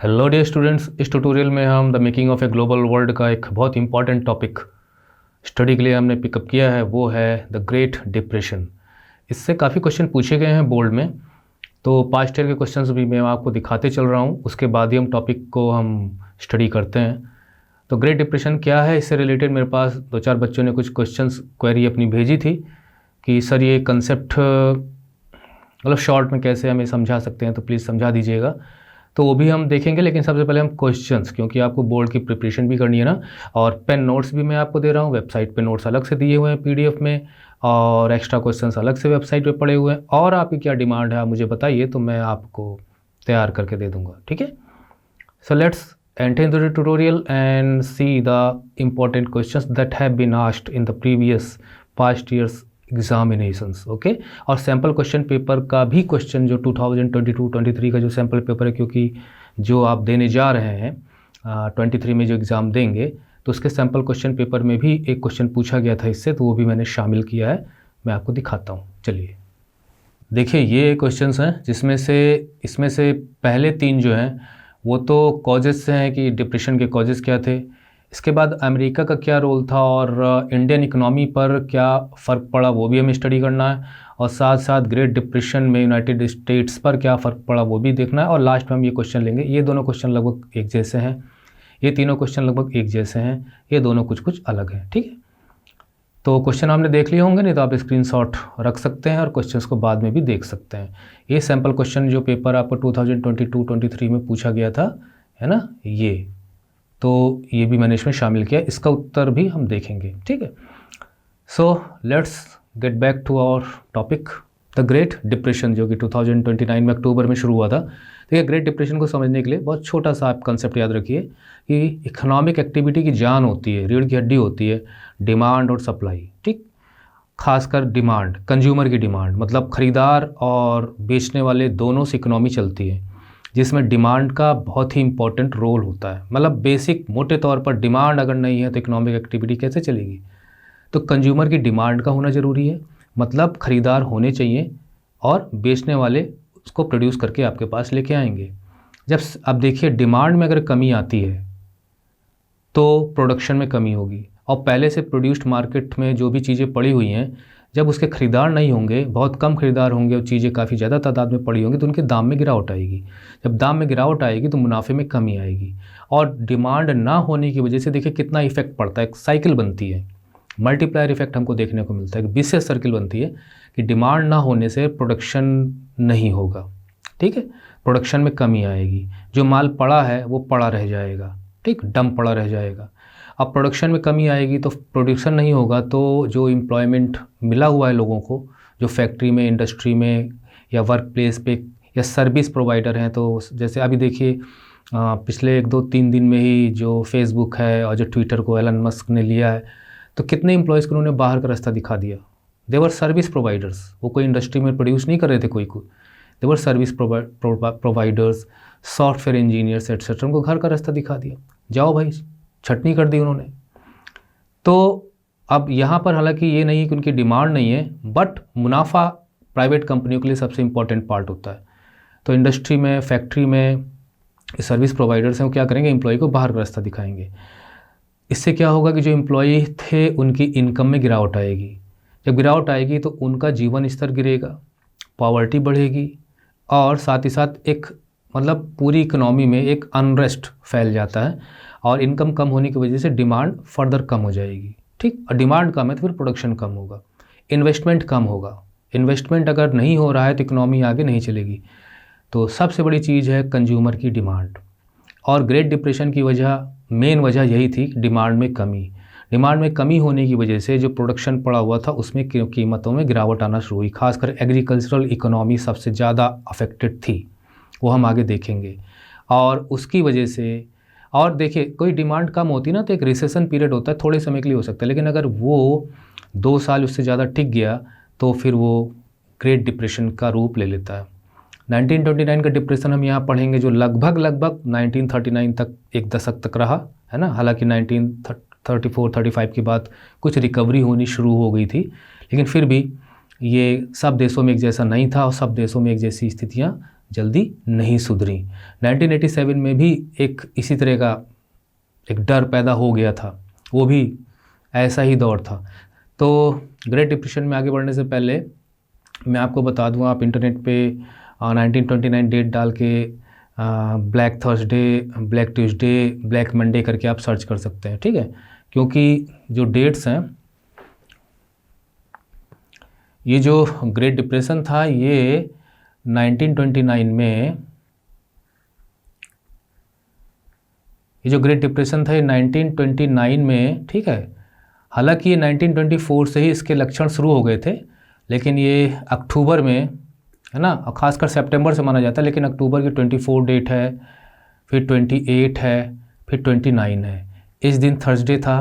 Hello dear students, इस tutorial में हम the making of a global world का एक बहुत इंपॉर्टेंट टॉपिक स्टडी के लिए हमने पिकअप किया है, वो है द ग्रेट डिप्रेशन। इससे काफ़ी क्वेश्चन पूछे गए हैं बोर्ड में, तो पास्ट ईयर के क्वेश्चंस भी मैं आपको दिखाते चल रहा हूँ, उसके बाद ही हम टॉपिक को हम स्टडी करते हैं। तो ग्रेट डिप्रेशन क्या है, इससे रिलेटेड मेरे पास 2-4 बच्चों ने कुछ क्वेश्चंस क्वेरी अपनी भेजी थी कि सर ये कंसेप्ट मतलब शॉर्ट में कैसे हमें समझा सकते हैं, तो प्लीज़ समझा दीजिएगा। तो वो भी हम देखेंगे, लेकिन सबसे पहले हम क्वेश्चंस, क्योंकि आपको बोर्ड की प्रिपरेशन भी करनी है ना, और पेन नोट्स भी मैं आपको दे रहा हूँ। वेबसाइट पे नोट्स अलग से दिए हुए हैं पीडीएफ में, और एक्स्ट्रा क्वेश्चंस अलग से वेबसाइट पे पड़े हुए हैं। और आपकी क्या डिमांड है आप मुझे बताइए, तो मैं आपको तैयार करके दे दूँगा, ठीक है। So let's enter into the tutorial and see the important questions that have been asked in the previous past years examinations, okay. और सैम्पल क्वेश्चन पेपर का भी क्वेश्चन जो 2022-23 का जो सैम्पल पेपर है, क्योंकि जो आप देने जा रहे हैं 23 में जो एग्ज़ाम देंगे, तो उसके सैम्पल क्वेश्चन पेपर में भी एक क्वेश्चन पूछा गया था इससे, तो वो भी मैंने शामिल किया है। मैं आपको दिखाता हूँ, चलिए देखिए। ये क्वेश्चंस हैं जिसमें से इसमें से पहले 3 जो हैं वो तो कॉजेज़ से हैं कि डिप्रेशन के कॉजेज़ क्या थे। इसके बाद अमेरिका का क्या रोल था और इंडियन इकोनॉमी पर क्या फ़र्क पड़ा, वो भी हमें स्टडी करना है। और साथ साथ ग्रेट डिप्रेशन में यूनाइटेड स्टेट्स पर क्या फ़र्क पड़ा, वो भी देखना है। और लास्ट में हम ये क्वेश्चन लेंगे। ये दोनों क्वेश्चन लगभग एक जैसे हैं, ये तीनों क्वेश्चन लगभग एक जैसे हैं, ये दोनों कुछ कुछ अलग हैं, ठीक है। तो क्वेश्चन आपने देख लिए होंगे, नहीं तो आप स्क्रीनशॉट रख सकते हैं और क्वेश्चंस को बाद में भी देख सकते हैं। ये सैम्पल क्वेश्चन जो पेपर आपको 2022-23 में पूछा गया था, है ना, ये तो ये भी मैंने इसमें शामिल किया, इसका उत्तर भी हम देखेंगे, ठीक है। So let's get back to our topic, the great depression, जो कि 2029 में अक्टूबर में शुरू हुआ था। देखिए, ग्रेट डिप्रेशन को समझने के लिए बहुत छोटा सा आप कंसेप्ट याद रखिए कि इकोनॉमिक एक्टिविटी की जान होती है, रीढ़ की हड्डी होती है डिमांड और सप्लाई, ठीक। खासकर डिमांड, कंज्यूमर की डिमांड, मतलब खरीदार और बेचने वाले दोनों से इकोनॉमी चलती है, जिसमें डिमांड का बहुत ही इंपॉर्टेंट रोल होता है। मतलब बेसिक मोटे तौर पर डिमांड अगर नहीं है तो इकोनॉमिक एक्टिविटी कैसे चलेगी। तो कंज्यूमर की डिमांड का होना ज़रूरी है, मतलब खरीदार होने चाहिए और बेचने वाले उसको प्रोड्यूस करके आपके पास लेके आएंगे। जब अब देखिए, डिमांड में अगर कमी आती है तो प्रोडक्शन में कमी होगी, और पहले से प्रोड्यूस्ड मार्केट में जो भी चीज़ें पड़ी हुई हैं, जब उसके ख़रीदार नहीं होंगे, बहुत कम खरीदार होंगे और चीज़ें काफ़ी ज़्यादा तादाद में पड़ी होंगी, तो उनके दाम में गिरावट आएगी। जब दाम में गिरावट आएगी तो मुनाफे में कमी आएगी। और डिमांड ना होने की वजह से देखिए कितना इफेक्ट पड़ता है, एक साइकिल बनती है, मल्टीप्लायर इफेक्ट हमको देखने को मिलता है, एक विशेष सर्किल बनती है कि डिमांड ना होने से प्रोडक्शन नहीं होगा, ठीक है। प्रोडक्शन में कमी आएगी, जो माल पड़ा है वो पड़ा रह जाएगा, ठीक, डंप पड़ा रह जाएगा। अब प्रोडक्शन में कमी आएगी तो प्रोडक्शन नहीं होगा, तो जो एम्प्लॉयमेंट मिला हुआ है लोगों को, जो फैक्ट्री में, इंडस्ट्री में या वर्क प्लेस पे या सर्विस प्रोवाइडर हैं, तो जैसे अभी देखिए पिछले 1-2-3 दिन में ही जो फेसबुक है और जो ट्विटर को एलन मस्क ने लिया है, तो कितने एम्प्लॉयज़ को उन्होंने बाहर का रास्ता दिखा दिया। देवर सर्विस प्रोवाइडर्स, वो कोई इंडस्ट्री में प्रोड्यूस नहीं कर रहे थे कोई को, they were service providers, software engineers etcetera, उनको घर का रास्ता दिखा दिया, जाओ भाई, छटनी कर दी उन्होंने। तो अब यहाँ पर हालांकि ये नहीं है कि उनकी डिमांड नहीं है, बट मुनाफा प्राइवेट कंपनियों के लिए सबसे इम्पॉर्टेंट पार्ट होता है। तो इंडस्ट्री में, फैक्ट्री में सर्विस प्रोवाइडर्स हैं, वो क्या करेंगे, एम्प्लॉय को बाहर का रास्ता दिखाएंगे। इससे क्या होगा कि जो एम्प्लॉय थे उनकी इनकम में गिरावट आएगी। जब गिरावट आएगी तो उनका जीवन स्तर गिरेगा, पॉवर्टी बढ़ेगी, और साथ ही साथ एक मतलब पूरी इकोनॉमी में एक अनरेस्ट फैल जाता है, और इनकम कम होने की वजह से डिमांड फर्दर कम हो जाएगी, ठीक। और डिमांड कम है तो फिर प्रोडक्शन कम होगा, इन्वेस्टमेंट कम होगा। इन्वेस्टमेंट अगर नहीं हो रहा है तो इकोनॉमी आगे नहीं चलेगी। तो सबसे बड़ी चीज़ है कंज्यूमर की डिमांड, और ग्रेट डिप्रेशन की वजह, मेन वजह यही थी, डिमांड में कमी। डिमांड में कमी होने की वजह से जो प्रोडक्शन पड़ा हुआ था उसमें कीमतों में गिरावट आना शुरू हुई। खासकर एग्रीकल्चरल इकोनॉमी सबसे ज़्यादा अफेक्टेड थी, वो हम आगे देखेंगे। और उसकी वजह से, और देखिए, कोई डिमांड कम होती ना तो एक रिसेशन पीरियड होता है, थोड़े समय के लिए हो सकता है, लेकिन अगर वो 2 साल उससे ज़्यादा टिक गया तो फिर वो ग्रेट डिप्रेशन का रूप ले लेता है। 1929 का डिप्रेशन हम यहाँ पढ़ेंगे, जो लगभग 1939 तक, एक दशक तक रहा, है ना। हालांकि 1934-35 के बाद कुछ रिकवरी होनी शुरू हो गई थी, लेकिन फिर भी ये सब देशों में एक जैसा नहीं था और सब देशों में एक जैसी स्थितियाँ जल्दी नहीं सुधरी। 1987 में भी एक इसी तरह का एक डर पैदा हो गया था, वो भी ऐसा ही दौर था। तो ग्रेट डिप्रेशन में आगे बढ़ने से पहले मैं आपको बता दूं, आप इंटरनेट पे 1929 डेट डाल के black Thursday, black Tuesday, black Monday करके आप सर्च कर सकते हैं, ठीक है। क्योंकि जो डेट्स हैं, ये जो ग्रेट डिप्रेशन था ये 1929 में, ये जो ग्रेट डिप्रेशन था ये 1929 में, ठीक है। हालांकि ये 1924 से ही इसके लक्षण शुरू हो गए थे, लेकिन ये अक्टूबर में, है ना, और ख़ासकर सितंबर से माना जाता है, लेकिन अक्टूबर की 24 डेट है, फिर 28 है, फिर 29 है। इस दिन थर्सडे था,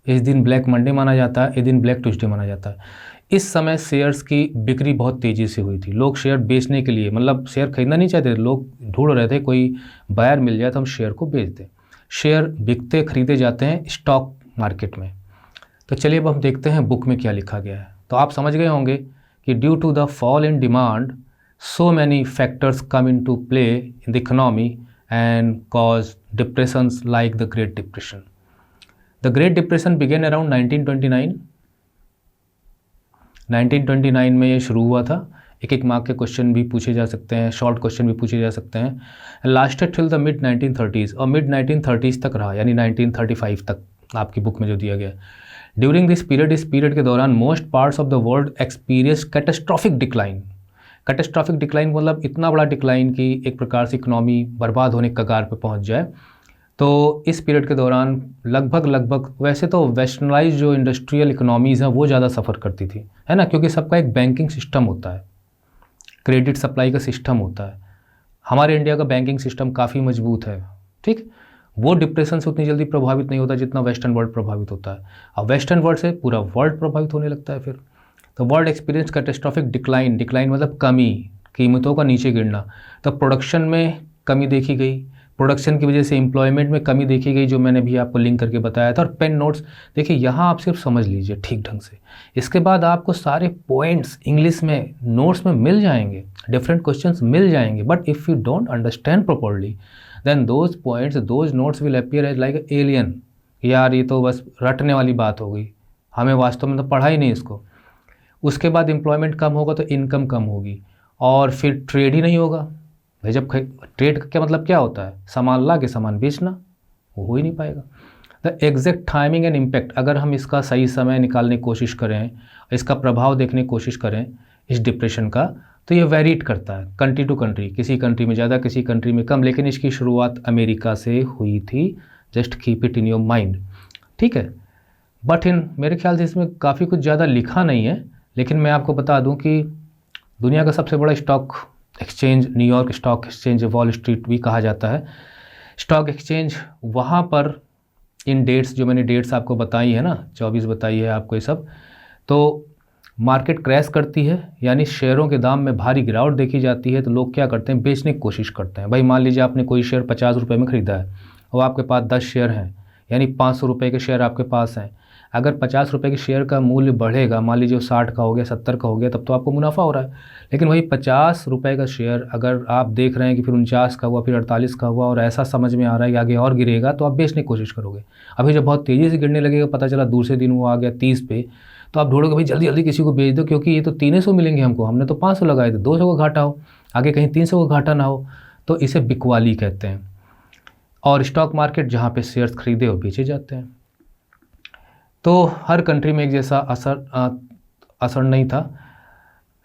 इस दिन ब्लैक मंडे माना जाता है, इस दिन ब्लैक ट्यूसडे माना जाता है। इस समय शेयर्स की बिक्री बहुत तेज़ी से हुई थी। लोग शेयर बेचने के लिए, मतलब शेयर खरीदना नहीं चाहते, लोग ढूंढ रहे थे कोई बायर मिल जाए तो हम शेयर को बेच दें। शेयर बिकते खरीदे जाते हैं स्टॉक मार्केट में। तो चलिए अब हम देखते हैं बुक में क्या लिखा गया है। तो आप समझ गए होंगे कि due to the fall in demand so many factors come into play in the economy and cause depressions like the great depression. The great depression began around 1929। 1929 में ये शुरू हुआ था। एक एक मार्क के क्वेश्चन भी पूछे जा सकते हैं, शॉर्ट क्वेश्चन भी पूछे जा सकते हैं। Lasted till the mid 1930s, और मिड 1930s तक रहा, यानी 1935 तक आपकी बुक में जो दिया गया। ड्यूरिंग दिस पीरियड, इस पीरियड के दौरान most parts of the world experience catastrophic decline. Catastrophic decline मतलब इतना बड़ा डिक्लाइन कि एक प्रकार से इकोनॉमी बर्बाद होने के कगार पर पहुंच जाए। तो इस पीरियड के दौरान लगभग वैसे तो वेस्टर्नाइज जो इंडस्ट्रियल इकोनॉमीज़ हैं वो ज़्यादा सफ़र करती थी, है ना, क्योंकि सबका एक बैंकिंग सिस्टम होता है, क्रेडिट सप्लाई का सिस्टम होता है। हमारे इंडिया का बैंकिंग सिस्टम काफ़ी मजबूत है, ठीक। वो डिप्रेशन से उतनी जल्दी प्रभावित नहीं होता जितना वेस्टर्न वर्ल्ड प्रभावित होता है। अब वेस्टर्न वर्ल्ड से पूरा वर्ल्ड प्रभावित होने लगता है फिर। तो world experience catastrophic decline, decline मतलब कमी, कीमतों का नीचे गिरना। तो प्रोडक्शन में कमी देखी गई, प्रोडक्शन की वजह से एम्प्लॉयमेंट में कमी देखी गई, जो मैंने भी आपको लिंक करके बताया था। और पेन नोट्स देखिए, यहाँ आप सिर्फ समझ लीजिए ठीक ढंग से, इसके बाद आपको सारे पॉइंट्स इंग्लिश में नोट्स में मिल जाएंगे, डिफरेंट क्वेश्चंस मिल जाएंगे। But if you don't understand properly then those points, those notes will appear as like alien. यार ये तो बस रटने वाली बात हो गई, हमें वास्तव में तो पढ़ा ही नहीं इसको। उसके बाद एम्प्लॉयमेंट कम होगा तो इनकम कम होगी, और फिर ट्रेड ही नहीं होगा भाई। जब ट्रेड का क्या मतलब क्या होता है, सामान ला के सामान बेचना, वो हो ही नहीं पाएगा। The exact timing and impact, अगर हम इसका सही समय निकालने की कोशिश करें, इसका प्रभाव देखने की कोशिश करें इस डिप्रेशन का, तो ये वेरीड करता है कंट्री टू कंट्री, किसी कंट्री में ज़्यादा, किसी कंट्री में कम। लेकिन इसकी शुरुआत अमेरिका से हुई थी, just keep it in your mind, ठीक है। बट मेरे ख्याल से इसमें काफ़ी कुछ ज़्यादा लिखा नहीं है, लेकिन मैं आपको बता दूं कि दुनिया का सबसे बड़ा stock exchange New York stock exchange, wall street भी कहा जाता है, स्टॉक एक्सचेंज, वहाँ पर इन डेट्स जो मैंने डेट्स आपको बताई है ना, 24 बताई है आपको ये सब, तो मार्केट क्रैश करती है, यानी शेयरों के दाम में भारी गिरावट देखी जाती है। तो लोग क्या करते हैं, बेचने की कोशिश करते हैं। भाई मान लीजिए आपने कोई शेयर 50 रुपये में ख़रीदा है और आपके पास 10 शेयर हैं, यानी 500 रुपये के शेयर आपके पास हैं। अगर 50 रुपये के शेयर का मूल्य बढ़ेगा, मान लीजिए 60 का हो गया, 70 का हो गया, तब तो आपको मुनाफा हो रहा है। लेकिन वही 50 रुपये का शेयर अगर आप देख रहे हैं कि फिर 49 का हुआ, फिर 48 का हुआ, और ऐसा समझ में आ रहा है कि आगे और गिरेगा, तो आप बेचने की कोशिश करोगे। अभी जब बहुत तेज़ी से गिरने लगेगा, पता चला दूसरे दिन वो आ गया 30 पे, तो आप ढूंढोगे भाई जल्दी जल्दी किसी को बेच दो, क्योंकि ये तो 300 मिलेंगे हमको, हमने तो 500 लगाए थे, 200 का घाटा हो, आगे कहीं 300 का घाटा ना हो। तो इसे बिकवाली कहते हैं। और स्टॉक मार्केट जहाँ पे शेयर्स खरीदे और बेचे जाते हैं। तो हर कंट्री में एक जैसा असर नहीं था,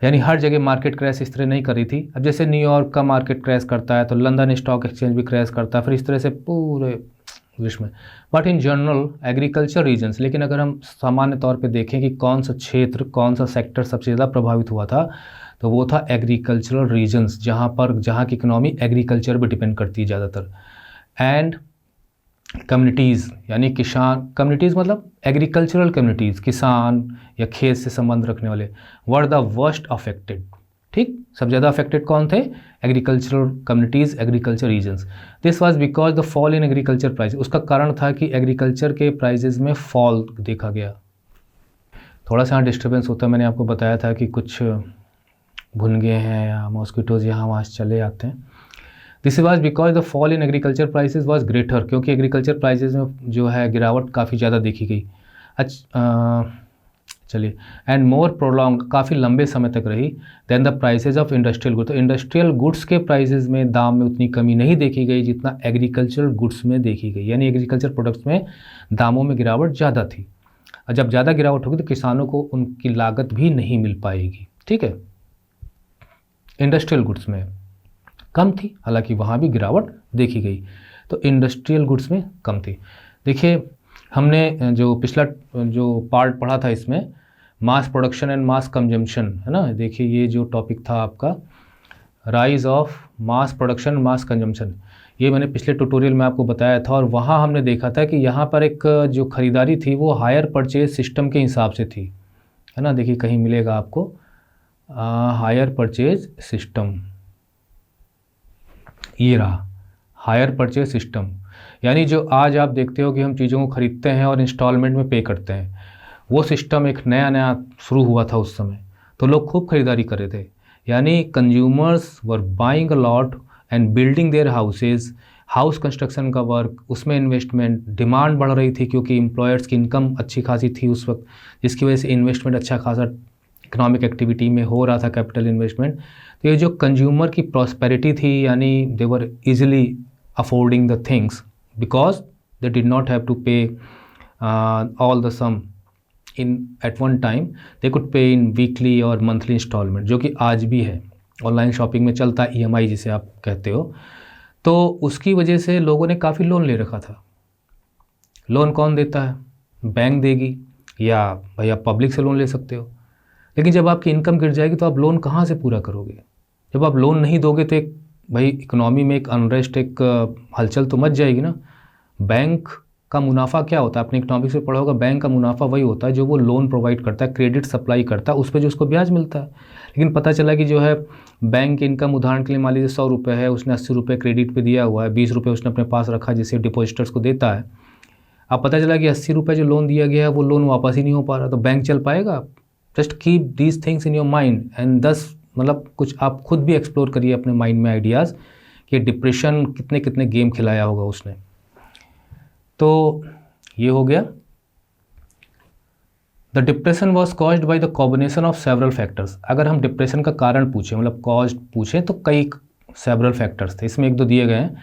यानी हर जगह मार्केट क्रैश इस तरह नहीं करी थी। अब जैसे न्यूयॉर्क का मार्केट क्रैश करता है तो लंदन स्टॉक एक्सचेंज भी क्रैश करता है, फिर इस तरह से पूरे विश्व में। But in general agriculture regions, लेकिन अगर हम सामान्य तौर पे देखें कि कौन सा क्षेत्र, कौन सा सेक्टर सबसे ज़्यादा प्रभावित हुआ था, तो वो था एग्रीकल्चरल रीजन्स, जहाँ की इकनॉमी एग्रीकल्चर पर डिपेंड करती है ज़्यादातर। एंड कम्युनिटीज़, यानी किसान, कम्युनिटीज़ मतलब एग्रीकल्चरल कम्युनिटीज़, किसान या खेत से संबंध रखने वाले, वर द वर्स्ट अफेक्टेड। ठीक, सबसे ज़्यादा अफेक्टेड कौन थे, agricultural communities, agriculture regions. This was because the fall in agriculture price, उसका कारण था कि एग्रीकल्चर के प्राइजेज में फॉल देखा गया। थोड़ा सा डिस्टर्बेंस होता है, मैंने आपको बताया था कि कुछ भुनगे हैं या मॉस्किटोज़ यहाँ वहाँ से चले आते हैं। This was because the fall in agriculture prices was greater, क्योंकि एग्रीकल्चर प्राइसेस में जो है गिरावट काफ़ी ज़्यादा देखी गई। चलिए, एंड मोर प्रोलॉन्ग, काफ़ी लंबे समय तक रही, then the prices of industrial goods. तो इंडस्ट्रियल गुड्स के प्राइसेस में दाम में उतनी कमी नहीं देखी गई जितना एग्रीकल्चरल गुड्स में देखी गई, यानी एग्रीकल्चर प्रोडक्ट्स में दामों में गिरावट ज़्यादा थी। और जब ज़्यादा गिरावट होगी तो किसानों को उनकी लागत भी नहीं मिल पाएगी, ठीक है। इंडस्ट्रियल गुड्स में कम थी, हालांकि वहाँ भी गिरावट देखी गई, तो इंडस्ट्रियल गुड्स में कम थी। देखिए, हमने जो पिछला जो पार्ट पढ़ा था इसमें mass production and mass consumption, है ना। देखिए, ये जो टॉपिक था आपका rise of mass production mass consumption, ये मैंने पिछले ट्यूटोरियल में आपको बताया था। और वहाँ हमने देखा था कि यहाँ पर एक जो ख़रीदारी थी वो हायर परचेज सिस्टम के हिसाब से थी, है ना। देखिए, कहीं मिलेगा आपको हायर परचेज सिस्टम, ये रहा हायर परचेज सिस्टम। यानी जो आज आप देखते हो कि हम चीज़ों को ख़रीदते हैं और इंस्टॉलमेंट में पे करते हैं, वो सिस्टम एक नया नया शुरू हुआ था उस समय, तो लोग खूब खरीदारी कर रहे थे। यानी consumers were buying a lot and building their houses, house construction का वर्क, उसमें इन्वेस्टमेंट, डिमांड बढ़ रही थी क्योंकि एम्प्लॉयर्स की इनकम अच्छी खासी थी उस वक्त, जिसकी वजह से इन्वेस्टमेंट अच्छा खासा इकोनॉमिक एक्टिविटी में हो रहा था, कैपिटल इन्वेस्टमेंट। तो ये जो कंज्यूमर की प्रॉस्पेरिटी थी, यानी they were easily affording the things because they did not have to pay all the sum in at one time, they could pay in weekly और मंथली इंस्टॉलमेंट, जो कि आज भी है, ऑनलाइन शॉपिंग में चलता है, EMI जिसे आप कहते हो। तो उसकी वजह से लोगों ने काफ़ी लोन ले रखा था। लोन कौन देता है? बैंक देगी, या भाई आप पब्लिक से लोन ले सकते हो। लेकिन जब आपकी इनकम गिर जाएगी तो आप लोन कहाँ से पूरा करोगे? जब आप लोन नहीं दोगे तो एक भाई इकोनॉमी में एक अनरेस्ट, एक हलचल तो मच जाएगी ना। बैंक का मुनाफा क्या होता है? आपने इकोनॉमिक्स में पढ़ा होगा, बैंक का मुनाफा वही होता है जो वो लोन प्रोवाइड करता है, क्रेडिट सप्लाई करता है, उस पर जो उसको ब्याज मिलता है। लेकिन पता चला कि जो है बैंक इनकम, उदाहरण के लिए मान लीजिए 100 रुपये है, उसने 80 रुपये क्रेडिट पे दिया हुआ है, 20 रुपये उसने अपने पास रखा जिसे डिपॉजिटर्स को देता है। अब पता चला कि 80 रुपये जो लोन दिया गया है वो लोन वापस ही नहीं हो पा रहा, तो बैंक चल पाएगा? Just keep these things in your mind and दस, मतलब कुछ आप खुद भी एक्सप्लोर करिए अपने माइंड में आइडियाज़ कि डिप्रेशन कितने कितने गेम खिलाया होगा उसने। तो ये हो गया। The depression was caused by the combination of several factors. अगर हम डिप्रेशन का कारण पूछें, मतलब कॉज पूछें, तो कई सेवरल फैक्टर्स थे, इसमें एक दो दिए गए हैं।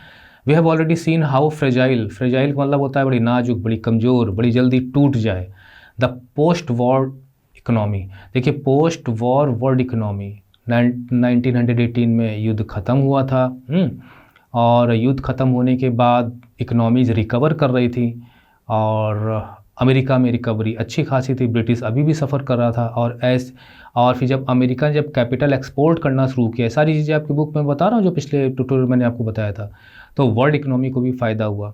We have already seen how fragile, fragile का मतलब होता है बड़ी नाजुक, बड़ी कमज़ोर, बड़ी जल्दी टूट जाए। द पोस्ट वॉर इकोनॉमी, देखिए पोस्ट वॉर वर्ल्ड इकोनॉमी, 1918 में युद्ध ख़त्म हुआ था, और युद्ध ख़त्म होने के बाद इकोनॉमीज रिकवर कर रही थी, और अमेरिका में रिकवरी अच्छी खासी थी, ब्रिटिश अभी भी सफ़र कर रहा था। और फिर जब अमेरिका ने जब कैपिटल एक्सपोर्ट करना शुरू किया, सारी चीज़ें आपकी बुक में बता रहा हूँ जो पिछले ट्यूटोरियल मैंने आपको बताया था, तो वर्ल्ड इकोनॉमी को भी फ़ायदा हुआ।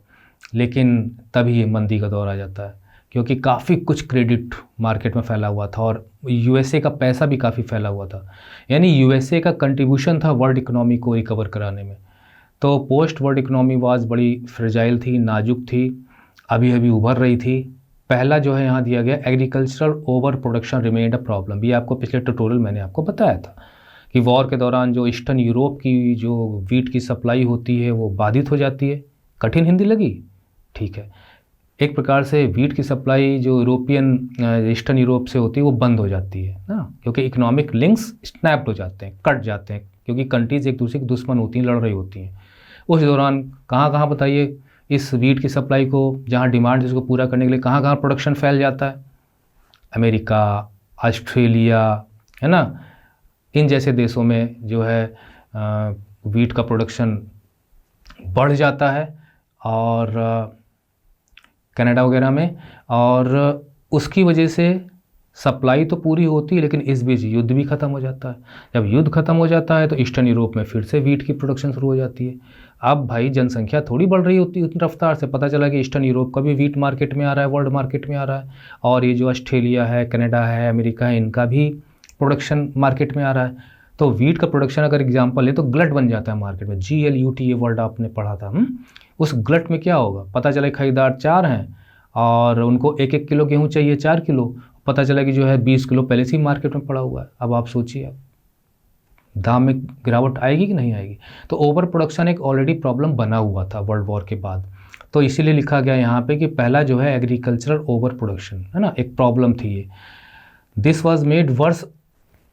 लेकिन तभी ये मंदी का दौर आ जाता है, क्योंकि काफ़ी कुछ क्रेडिट मार्केट में फैला हुआ था और USA का पैसा भी काफ़ी फैला हुआ था, यानी USA का कंट्रीब्यूशन था वर्ल्ड इकोनॉमी को रिकवर कराने में। तो पोस्ट वर्ल्ड इकोनॉमी वाज बड़ी फ्रेजाइल थी, नाजुक थी, अभी अभी उभर रही थी। पहला जो है यहाँ दिया गया, agricultural over production remained a problem. ये आपको पिछले ट्यूटोरियल मैंने आपको बताया था कि वॉर के दौरान जो ईस्टर्न यूरोप की जो वीट की सप्लाई होती है वो बाधित हो जाती है। कठिन हिंदी लगी? ठीक है। एक प्रकार से वीट की सप्लाई जो यूरोपियन ईस्टर्न यूरोप से होती है वो बंद हो जाती है ना, क्योंकि इकोनॉमिक लिंक्स स्नैप्ड हो जाते हैं, कट जाते हैं, क्योंकि कंट्रीज़ एक दूसरे की दुश्मन होती हैं, लड़ रही होती हैं। उस दौरान कहाँ कहाँ बताइए इस वीट की सप्लाई को, जहाँ डिमांड जिसको पूरा करने के लिए कहाँ कहाँ प्रोडक्शन फैल जाता है? अमेरिका, ऑस्ट्रेलिया, है ना, इन जैसे देशों में जो है वीट का प्रोडक्शन बढ़ जाता है, और कनाडा वगैरह में, और उसकी वजह से सप्लाई तो पूरी होती है, लेकिन इस बीच युद्ध भी ख़त्म हो जाता है। जब युद्ध ख़त्म हो जाता है तो ईस्टर्न यूरोप में फिर से वीट की प्रोडक्शन शुरू हो जाती है। अब भाई जनसंख्या थोड़ी बढ़ रही होती है उतनी रफ्तार से, पता चला कि ईस्टर्न यूरोप का भी वीट मार्केट में आ रहा है, वर्ल्ड मार्केट में आ रहा है, और ये जो ऑस्ट्रेलिया है, कनाडा है, अमेरिका है, इनका भी प्रोडक्शन मार्केट में आ रहा है। तो वीट का प्रोडक्शन अगर एग्जाम्पल ले तो ग्लट बन जाता है मार्केट में, GLUT, ये वर्ड आपने पढ़ा था। उस ग्लट में क्या होगा? पता चला खरीदार 4 हैं और उनको 1-1 किलो गेहूँ चाहिए, 4 किलो, पता चला कि जो है 20 किलो पहले से ही मार्केट में पड़ा हुआ है। अब आप सोचिए, दाम में गिरावट आएगी कि नहीं आएगी। तो ओवर प्रोडक्शन एक ऑलरेडी प्रॉब्लम बना हुआ था वर्ल्ड वॉर के बाद, तो इसीलिए लिखा गया यहाँ पे कि पहला जो है एग्रीकल्चरल ओवर प्रोडक्शन है ना, एक प्रॉब्लम थी ये। This was made worse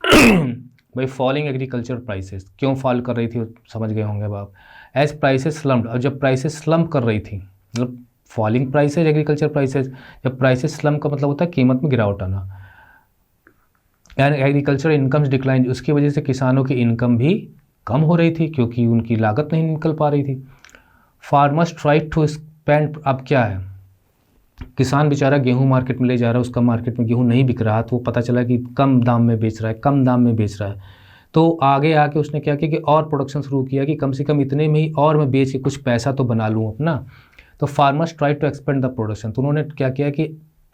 by falling agriculture prices. क्यों फॉल कर रही थी समझ गए होंगे अब आप। एज प्राइसेस स्लम्प्ड, और जब प्राइसेस स्लम्प कर रही थी, मतलब फॉलिंग प्राइसेज एग्रीकल्चर प्राइसेस, जब प्राइसेस स्लम्प का मतलब होता है कीमत में गिरावट आना, एंड एग्रीकल्चर इनकम्स डिक्लाइन, उसकी वजह से किसानों की इनकम भी कम हो रही थी क्योंकि उनकी लागत नहीं निकल पा रही थी। फार्मर्स ट्राई टू स्पेंड, अब क्या है, किसान बेचारा गेहूं मार्केट में ले जा रहा है, उसका मार्केट में गेहूं नहीं बिक रहा, तो वो पता चला कि कम दाम में बेच रहा है, कम दाम में बेच रहा है, तो आगे आके उसने क्या किया कि और प्रोडक्शन शुरू किया कि कम से कम इतने में ही और मैं बेच के कुछ पैसा तो बना लूँ अपना। तो farmers try to expand the production, तो उन्होंने क्या किया कि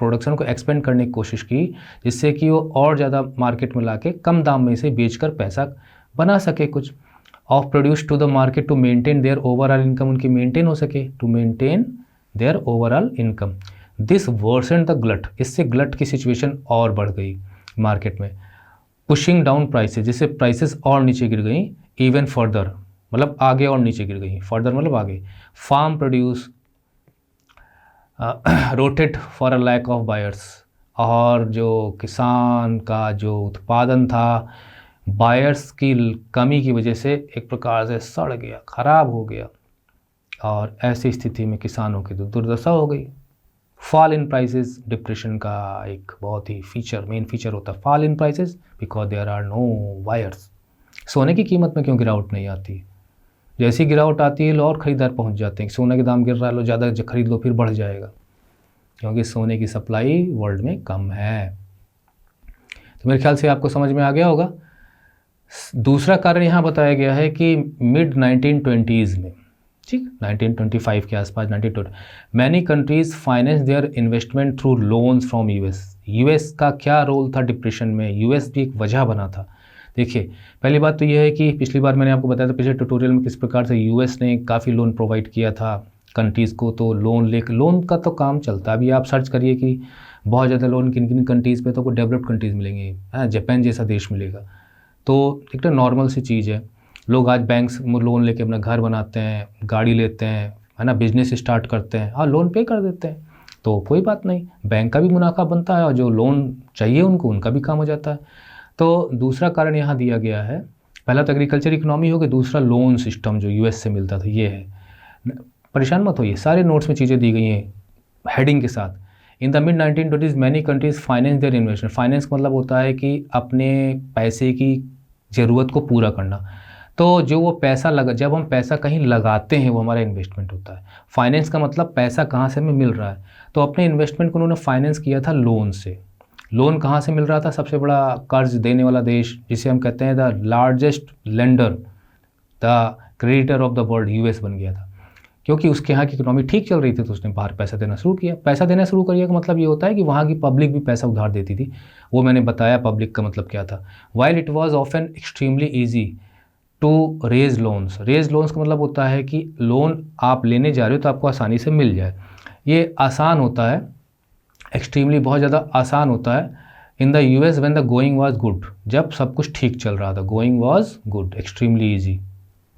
प्रोडक्शन को एक्सपेंड करने की कोशिश की, जिससे कि वो और ज़्यादा मार्केट में लाके कम दाम में से बेचकर पैसा बना सके कुछ। Of produce to the market to maintain their overall income, उनकी मेंटेन हो सके, to maintain their overall income. This worsened the glut, इससे ग्लट की सिचुएशन और बढ़ गई मार्केट में। पुशिंग डाउन प्राइसेस, जिससे प्राइसेस और नीचे गिर गई, इवन फर्दर मतलब आगे और नीचे गिर गई, फर्दर मतलब आगे। Farm produce rotted for a lack of buyers, और जो किसान का जो उत्पादन था बायर्स की कमी की वजह से एक प्रकार से सड़ गया, ख़राब हो गया, और ऐसी स्थिति में किसानों की तो दुर्दशा हो गई। फॉल इन प्राइसेस डिप्रेशन का एक बहुत ही मेन फीचर होता है fall in prices, because there are no buyers. सोने की कीमत में क्यों गिरावट नहीं आती, जैसी गिरावट आती है और ख़रीदार पहुंच जाते हैं, सोने के दाम गिर रहा है, लो ज़्यादा खरीद लो फिर बढ़ जाएगा, क्योंकि सोने की सप्लाई वर्ल्ड में कम है। तो मेरे ख्याल से आपको समझ में आ गया होगा। दूसरा कारण यहाँ बताया गया है कि मिड 1920s में, ठीक 1925 के आसपास, 1920 many countries finance their investment through loans from US का क्या रोल था डिप्रेशन में, यूएस भी एक वजह बना था। देखिए पहली बात तो यह है कि पिछली बार मैंने आपको बताया था पिछले ट्यूटोरियल में किस प्रकार से यूएस ने काफ़ी लोन प्रोवाइड किया था कंट्रीज़ को। तो लोन का तो काम चलता, अभी आप सर्च करिए कि बहुत ज़्यादा लोन किन किन कंट्रीज़ पे, तो कोई डेवलप्ड कंट्रीज़ मिलेंगे, जापान जैसा देश मिलेगा। तो एक तो नॉर्मल सी चीज़ है, लोग आज बैंक से लोन लेके अपना घर बनाते हैं, गाड़ी लेते हैं, है ना, बिजनेस स्टार्ट करते हैं और लोन पे कर देते हैं, तो कोई बात नहीं, बैंक का भी मुनाफा बनता है और जो लोन चाहिए उनको उनका भी काम हो जाता है। तो दूसरा कारण यहाँ दिया गया है, पहला तो एग्रीकल्चर इकोनॉमी हो गई, दूसरा लोन सिस्टम जो यूएस से मिलता था ये है। परेशान मत होइए, सारे नोट्स में चीज़ें दी गई हैं हेडिंग के साथ। In the mid 1920s many countries finance their investment, finance का मतलब होता है कि अपने पैसे की ज़रूरत को पूरा करना। तो जो वो पैसा लगा, जब हम पैसा कहीं लगाते हैं वो हमारा इन्वेस्टमेंट होता है। फाइनेंस का मतलब पैसा कहाँ से हमें मिल रहा है, तो अपने इन्वेस्टमेंट को उन्होंने फाइनेंस किया था लोन से। लोन कहाँ से मिल रहा था, सबसे बड़ा कर्ज देने वाला देश जिसे हम कहते हैं the largest lender, the creditor of the world, US बन गया था, क्योंकि उसके यहाँ की इकोनॉमी ठीक चल रही थी, तो उसने बाहर पैसा देना शुरू किया। पैसा देना शुरू करिए का मतलब ये होता है कि वहाँ की पब्लिक भी पैसा उधार देती थी, वो मैंने बताया पब्लिक का मतलब क्या था। While it was often extremely easy to raise loans, raise loans का मतलब होता है कि लोन आप लेने जा रहे हो तो आपको आसानी से मिल जाए, ये आसान होता है, एक्सट्रीमली बहुत ज़्यादा आसान होता है। In the US when the going was good, जब सब कुछ ठीक चल रहा था, going was good, extremely easy,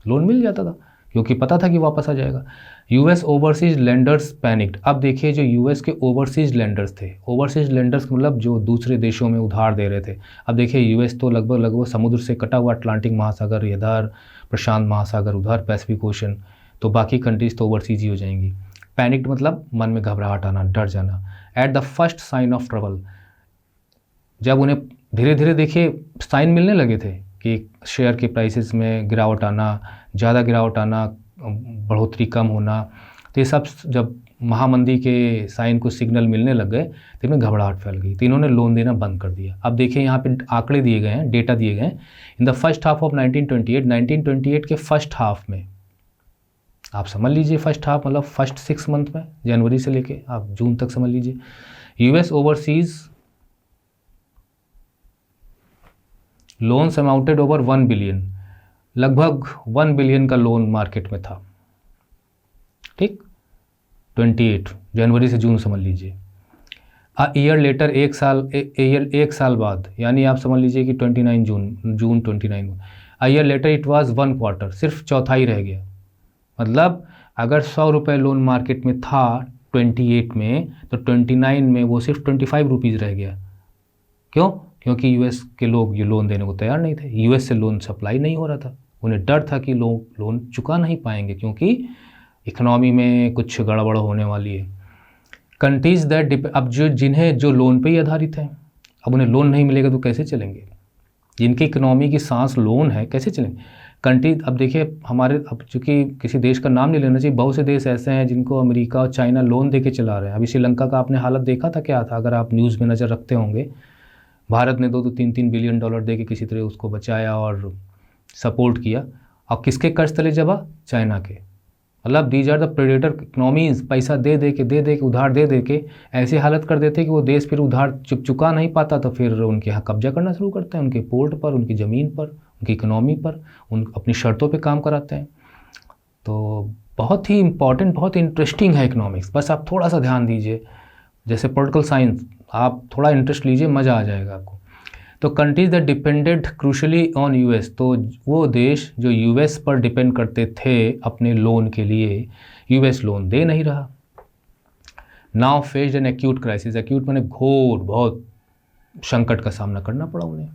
loan मिल जाता था क्योंकि पता था कि वापस आ जाएगा। यूएस ओवरसीज लेंडर्स पैनिक्ड, अब देखिए जो यूएस के ओवरसीज लेंडर्स थे, ओवरसीज लेंडर्स मतलब जो दूसरे देशों में उधार दे रहे थे। अब देखिए यूएस तो लगभग समुद्र से कटा हुआ, अटलांटिक महासागर इधर, प्रशांत महासागर उधर, पैसिफिक ओशन, तो बाकी कंट्रीज तो ओवरसीज ही हो जाएंगी। पैनिक्ड मतलब मन में घबराहट आना, डर जाना। At the first sign of trouble, जब उन्हें धीरे धीरे देखिए साइन मिलने लगे थे कि शेयर के प्राइसेस में गिरावट आना, ज़्यादा गिरावट आना, बढ़ोतरी कम होना, तो ये सब जब महामंदी के साइन को सिग्नल मिलने लग गए तो इनमें घबराहट फैल गई, तो इन्होंने लोन देना बंद कर दिया। अब देखिए यहाँ पे आंकड़े दिए गए हैं, डेटा दिए गए हैं। In the first half of 1928 के फर्स्ट हाफ में, आप समझ लीजिए फर्स्ट हाफ मतलब फर्स्ट 6 मंथ में, जनवरी से लेके आप जून तक समझ लीजिए, US overseas loans amounted over 1 billion, लगभग 1 बिलियन का लोन मार्केट में था, ठीक, 28 जनवरी से जून समझ लीजिए। ईयर लेटर, एक साल बाद, यानी आप समझ लीजिए कि 29 जून 29 a year later it was 1/4, सिर्फ चौथाई रह गया। मतलब अगर 100 रुपये लोन मार्केट में था 28 में, तो 29 में वो सिर्फ 25 रुपीज़ रह गया। क्यों? क्योंकि यूएस के लोग ये लोन देने को तैयार नहीं थे, यूएस से लोन सप्लाई नहीं हो रहा था, उन्हें डर था कि लोग लोन चुका नहीं पाएंगे क्योंकि इकनॉमी में कुछ गड़बड़ होने वाली है। कंट्रीज दैट अब जो लोन पे ही आधारित हैं, अब उन्हें लोन नहीं मिलेगा तो कैसे चलेंगे? जिनकी इकनॉमी की सांस लोन है, कैसे चलेंगे कंट्री? अब देखिए हमारे, अब चूँकि किसी देश का नाम नहीं लेना चाहिए, बहुत से देश ऐसे हैं जिनको अमेरिका और चाइना लोन दे के चला रहे हैं। अभी श्रीलंका का आपने हालत देखा था, क्या था? अगर आप न्यूज़ में नज़र रखते होंगे, भारत ने 2-2, 3-3 बिलियन डॉलर दे के किसी तरह उसको बचाया और सपोर्ट किया। अब किसके कर्ज तले जबा? चाइना के। मतलब these are the predator economies, पैसा दे दे के उधार दे दे के ऐसी हालत कर देते कि वो देश फिर उधार चुका नहीं पाता, तो फिर उनके यहाँ कब्जा करना शुरू करते हैं, उनके पोर्ट पर, उनकी ज़मीन पर, उनकी इकनॉमी पर, उन अपनी शर्तों पे काम कराते हैं। तो बहुत ही इम्पॉर्टेंट, बहुत इंटरेस्टिंग है इकनॉमिक्स। बस आप थोड़ा सा ध्यान दीजिए, जैसे पॉलिटिकल साइंस, आप थोड़ा इंटरेस्ट लीजिए, मज़ा आ जाएगा आपको। तो countries that depended crucially on US, तो वो देश जो यूएस पर डिपेंड करते थे अपने लोन के लिए, यूएस लोन दे नहीं रहा। Now faced an acute crisis, acute मैंने घोर, बहुत संकट का सामना करना पड़ा उन्हें,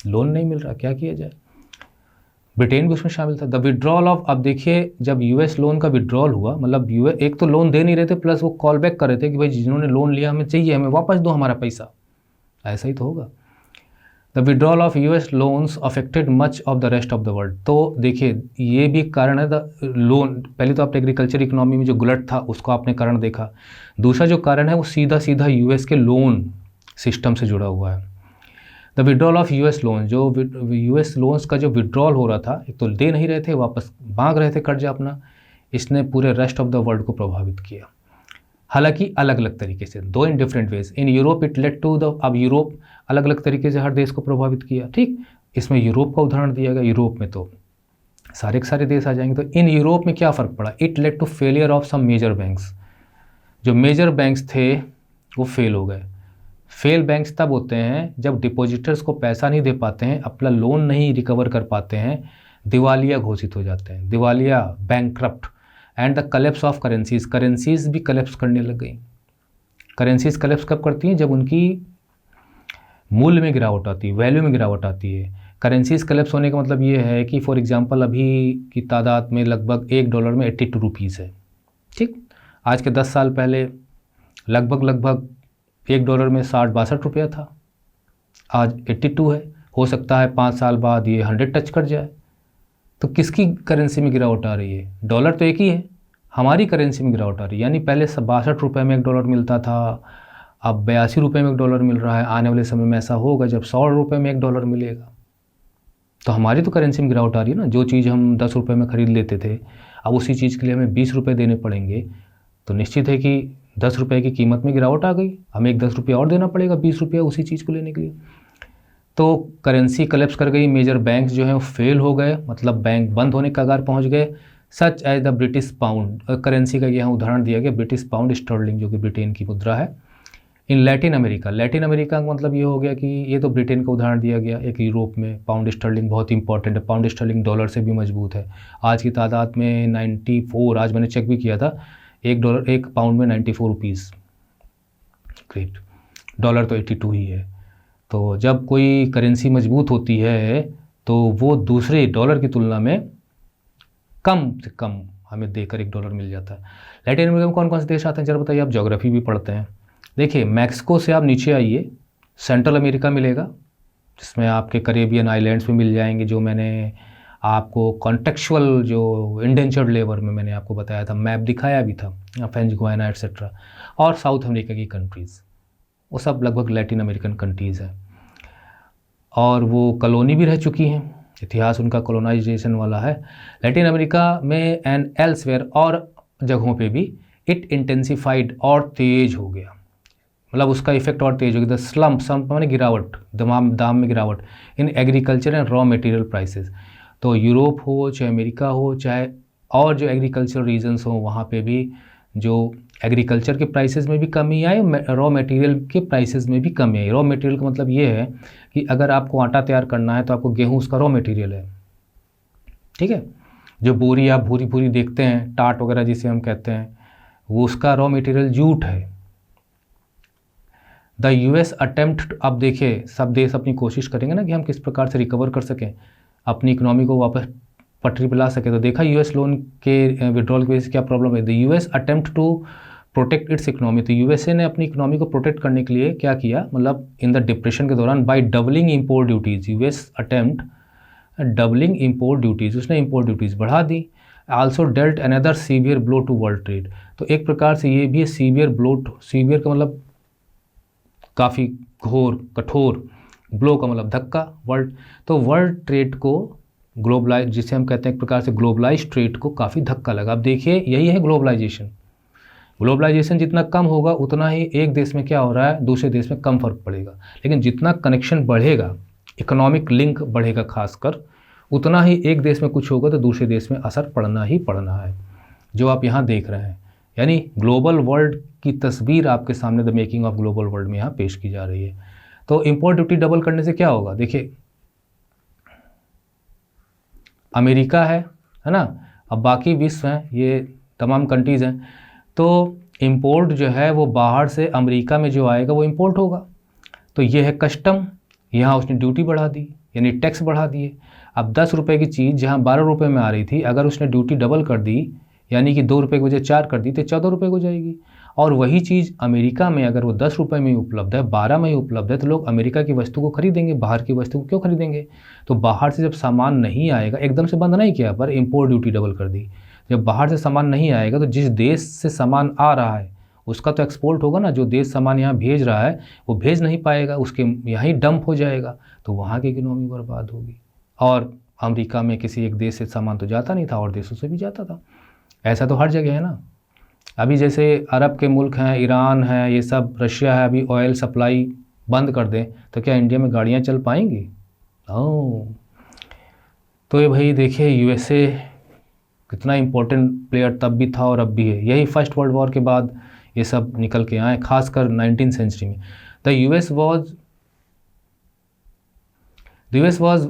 लोन नहीं मिल रहा, क्या किया जाए? ब्रिटेन भी उसमें शामिल था। द विड्रॉल ऑफ, अब देखिए जब यूएस लोन का विड्रॉल हुआ, मतलब यूएस एक तो लोन दे नहीं रहे थे, प्लस वो कॉल बैक कर रहे थे कि भाई जिन्होंने लोन लिया हमें चाहिए, हमें वापस दो हमारा पैसा, ऐसा ही तो होगा। The withdrawal of US loans affected much of the rest of the world. तो देखिए ये भी कारण है, द लोन, पहले तो आप एग्रीकल्चर इकोनॉमी में जो गलत था उसको आपने कारण देखा, दूसरा जो कारण है वो सीधा सीधा यूएस के लोन सिस्टम से जुड़ा हुआ है। The withdrawal of US loan, जो यूएस लोन्स का जो विड्रॉल हो रहा था, एक तो दे नहीं रहे थे, वापस मांग रहे थे कर्जा अपना, इसने पूरे रेस्ट ऑफ द वर्ल्ड को प्रभावित किया। हालांकि अलग अलग तरीके से, दो in different ways. In Europe it led to the, अब यूरोप अलग अलग तरीके से हर देश को प्रभावित किया, ठीक। इसमें यूरोप का उदाहरण दिया गया, यूरोप में तो सारे के सारे देश आ जाएंगे। तो इन यूरोप में क्या फ़र्क पड़ा? It led to failure of some major banks, जो मेजर बैंक्स थे वो फेल हो गए। फेल बैंक्स तब होते हैं जब डिपॉजिटर्स को पैसा नहीं दे पाते हैं, अपना लोन नहीं रिकवर कर पाते हैं, दिवालिया घोषित हो जाते हैं, दिवालिया, bankrupt. And the collapse of currencies, currencies भी कलेप्स करने लग गई। करेंसीज कलेप्स कब करती हैं? जब उनकी मूल्य में गिरावट आती है, वैल्यू में गिरावट आती है। करेंसीज कलेप्स होने का मतलब ये है कि फॉर एग्जांपल अभी की तादाद में लगभग $1 में 82 रुपीज़ है, ठीक। आज के 10 साल पहले लगभग $1 में 60-62 रुपया था, आज 82 है। हो सकता है 5 साल बाद ये 100 टच कर जाए। तो किसकी करेंसी में गिरावट आ रही है? डॉलर तो एक ही है, हमारी करेंसी में गिरावट आ रही है। यानी पहले 62 रुपये में $1 मिलता था, अब 82 रुपये में $1 मिल रहा है। आने वाले समय में ऐसा होगा जब 100 रुपये में $1 मिलेगा। तो हमारी तो करेंसी में गिरावट आ रही है ना। जो चीज़ हम 10 रुपये में ख़रीद लेते थे, अब उसी चीज़ के लिए हमें 20 रुपये देने पड़ेंगे। तो निश्चित है कि 10 रुपये की कीमत में गिरावट आ गई, हमें एक 10 रुपया और देना पड़ेगा, 20 रुपया उसी चीज़ को लेने के लिए। तो करेंसी कलेप्स कर गई, मेजर बैंक्स जो हैं वो फेल हो गए, मतलब बैंक बंद होने के कगार पहुंच गए। Such as the British pound, currency का यहाँ उदाहरण दिया गया ब्रिटिश पाउंड स्टर्लिंग, जो कि ब्रिटेन की मुद्रा है। In Latin America, Latin America का मतलब ये हो गया कि ये तो ब्रिटेन का उदाहरण दिया गया। एक यूरोप में पाउंड स्टर्लिंग बहुत इंपॉर्टेंट है, पाउंड स्टर्लिंग डॉलर से भी मजबूत है। आज की तादाद में 94, आज मैंने चेक भी किया था, एक पाउंड में 94 रुपीज़। ग्रेट, डॉलर तो 82 ही है। तो जब कोई करेंसी मजबूत होती है तो वो दूसरे डॉलर की तुलना में कम से कम हमें देकर $1 मिल जाता है। लैटिन अमेरिका में कौन कौन से देश आते हैं जरा बताइए? आप ज्योग्राफी भी पढ़ते हैं। देखिए मैक्सिको से आप नीचे आइए, सेंट्रल अमेरिका मिलेगा, जिसमें आपके करेबियन आइलैंड्स भी मिल जाएंगे, जो मैंने आपको कॉन्टेक्चुअल जो इंडेंचर्ड लेबर में मैंने आपको बताया था, मैप दिखाया भी था, फ्रेंच गुयाना एट्सेट्रा। और साउथ अमेरिका की कंट्रीज़, वो सब लगभग लैटिन अमेरिकन कंट्रीज़ हैं, और वो कॉलोनी भी रह चुकी हैं, इतिहास उनका कॉलोनाइजेशन वाला है। लैटिन अमेरिका में एंड एल्सवेयर और जगहों पे भी इट इंटेंसिफाइड, और तेज़ हो गया, मतलब उसका इफेक्ट और तेज़ हो गया। द स्लम्प माने गिरावट, दाम में गिरावट in agriculture and raw material prices. तो यूरोप हो चाहे अमेरिका हो चाहे और जो एग्रीकल्चर रीजन्स हो, वहाँ पे भी जो एग्रीकल्चर के प्राइसेस में भी कमी आई, रॉ मटेरियल के प्राइसेस में भी कमी आई। रॉ मटेरियल का मतलब ये है कि अगर आपको आटा तैयार करना है तो आपको गेहूँ उसका रॉ मटेरियल है, ठीक है। जो बोरी आप भूरी भूरी देखते हैं, टाट वगैरह जिसे हम कहते हैं, वो उसका रॉ मटेरियल जूट है। द यूएस अटेम्प्ट, अब देखिए सब देश अपनी कोशिश करेंगे ना कि हम किस प्रकार से रिकवर कर सकें, अपनी इकोनॉमी को वापस पटरी पर ला सके। तो देखा यूएस लोन के विड्रॉल की वजह से क्या प्रॉब्लम है। The US attempt to protect its economy, तो यूएसए ने अपनी इकोनॉमी को प्रोटेक्ट करने के लिए क्या किया, मतलब इन द डिप्रेशन के दौरान, by doubling import duties. US attempt doubling import duties, उसने इम्पोर्ट ड्यूटीज़ बढ़ा दी। Also dealt another severe blow to world trade, तो एक प्रकार से ये भी सीवियर ब्लो, सीवियर का मतलब काफ़ी घोर कठोर, ब्लो का मतलब धक्का, वर्ल्ड, तो वर्ल्ड ट्रेड को ग्लोबलाइज, जिसे हम कहते हैं एक प्रकार से ग्लोबलाइज ट्रेड को काफ़ी धक्का लगा। अब देखिए यही है ग्लोबलाइजेशन। ग्लोबलाइजेशन जितना कम होगा उतना ही एक देश में क्या हो रहा है, दूसरे देश में कम फर्क पड़ेगा। लेकिन जितना कनेक्शन बढ़ेगा, इकोनॉमिक लिंक बढ़ेगा खासकर, उतना ही एक देश में कुछ होगा तो दूसरे देश में असर पड़ना ही पड़ना है, जो आप यहाँ देख रहे हैं। यानी ग्लोबल वर्ल्ड की तस्वीर आपके सामने the making of global world में यहाँ पेश की जा रही है। तो इम्पोर्ट ड्यूटी डबल करने से क्या होगा, देखिए अमेरिका है ना, अब बाकी विश्व हैं, ये तमाम कंट्रीज़ हैं, तो इम्पोर्ट जो है वो बाहर से अमेरिका में जो आएगा वो इम्पोर्ट होगा। तो ये है कस्टम, यहाँ उसने ड्यूटी बढ़ा दी, यानी टैक्स बढ़ा दिए। अब 10 रुपये की चीज़ जहाँ 12 रुपये में आ रही थी, अगर उसने ड्यूटी डबल कर दी, यानी कि 2 रुपये की वजह 4 कर दी, तो 14 रुपये हो जाएगी। और वही चीज़ अमेरिका में अगर वो 10 रुपये में उपलब्ध है, 12 में ही उपलब्ध है, तो लोग अमेरिका की वस्तु को खरीदेंगे, बाहर की वस्तु को क्यों खरीदेंगे। तो बाहर से जब सामान नहीं आएगा, एकदम से बंद नहीं किया पर इम्पोर्ट ड्यूटी डबल कर दी। जब बाहर से सामान नहीं आएगा तो जिस देश से सामान आ रहा है उसका तो एक्सपोर्ट होगा ना, जो देश सामान यहाँ भेज रहा है वो भेज नहीं पाएगा, उसके यहाँ ही डंप हो जाएगा, तो वहाँ की इकोनॉमी बर्बाद होगी। और अमेरिका में किसी एक देश से सामान तो जाता नहीं था, और देशों से भी जाता था। ऐसा तो हर जगह है ना। अभी जैसे अरब के मुल्क हैं, ईरान है, ये सब, रशिया है, अभी ऑयल सप्लाई बंद कर दें तो क्या इंडिया में गाड़ियाँ चल पाएंगी? तो ये भाई देखिए यूएसए कितना इम्पोर्टेंट प्लेयर तब भी था और अब भी है। यही फर्स्ट वर्ल्ड वॉर के बाद ये सब निकल के आए, खासकर 19वीं सेंचुरी में। The US was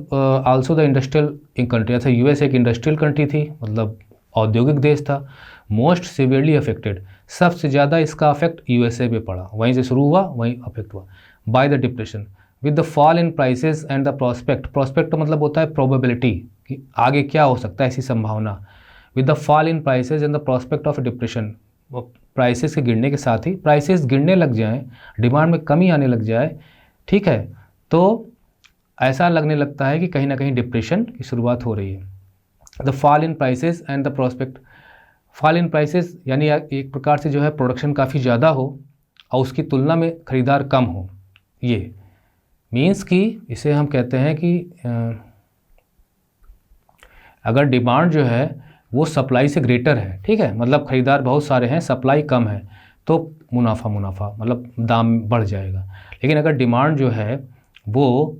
also the industrial country. अच्छा, यूएस एक इंडस्ट्रियल कंट्री थी, मतलब औद्योगिक देश था। मोस्ट सिवियरली अफेक्टेड, सबसे ज़्यादा इसका अफेक्ट यूएसए पे पड़ा, वहीं से शुरू हुआ वहीं अफेक्ट हुआ। By the depression with the fall in prices and the prospect का मतलब होता है प्रोबेबिलिटी कि आगे क्या हो सकता है, ऐसी संभावना। With the fall in prices and the prospect of depression, prices के गिरने के साथ ही प्राइसेस गिरने लग जाएं, डिमांड में कमी आने लग जाए, ठीक है, तो ऐसा लगने लगता है कि कहीं ना कहीं डिप्रेशन की शुरुआत हो रही है। The fall in prices and the prospect, fall in prices यानी एक प्रकार से जो है प्रोडक्शन काफ़ी ज़्यादा हो और उसकी तुलना में ख़रीदार कम हो। ये मीन्स कि इसे हम कहते हैं कि अगर डिमांड जो है वो सप्लाई से ग्रेटर है, ठीक है, मतलब ख़रीदार बहुत सारे हैं, सप्लाई कम है, तो मुनाफा मतलब दाम बढ़ जाएगा। लेकिन अगर डिमांड जो है वो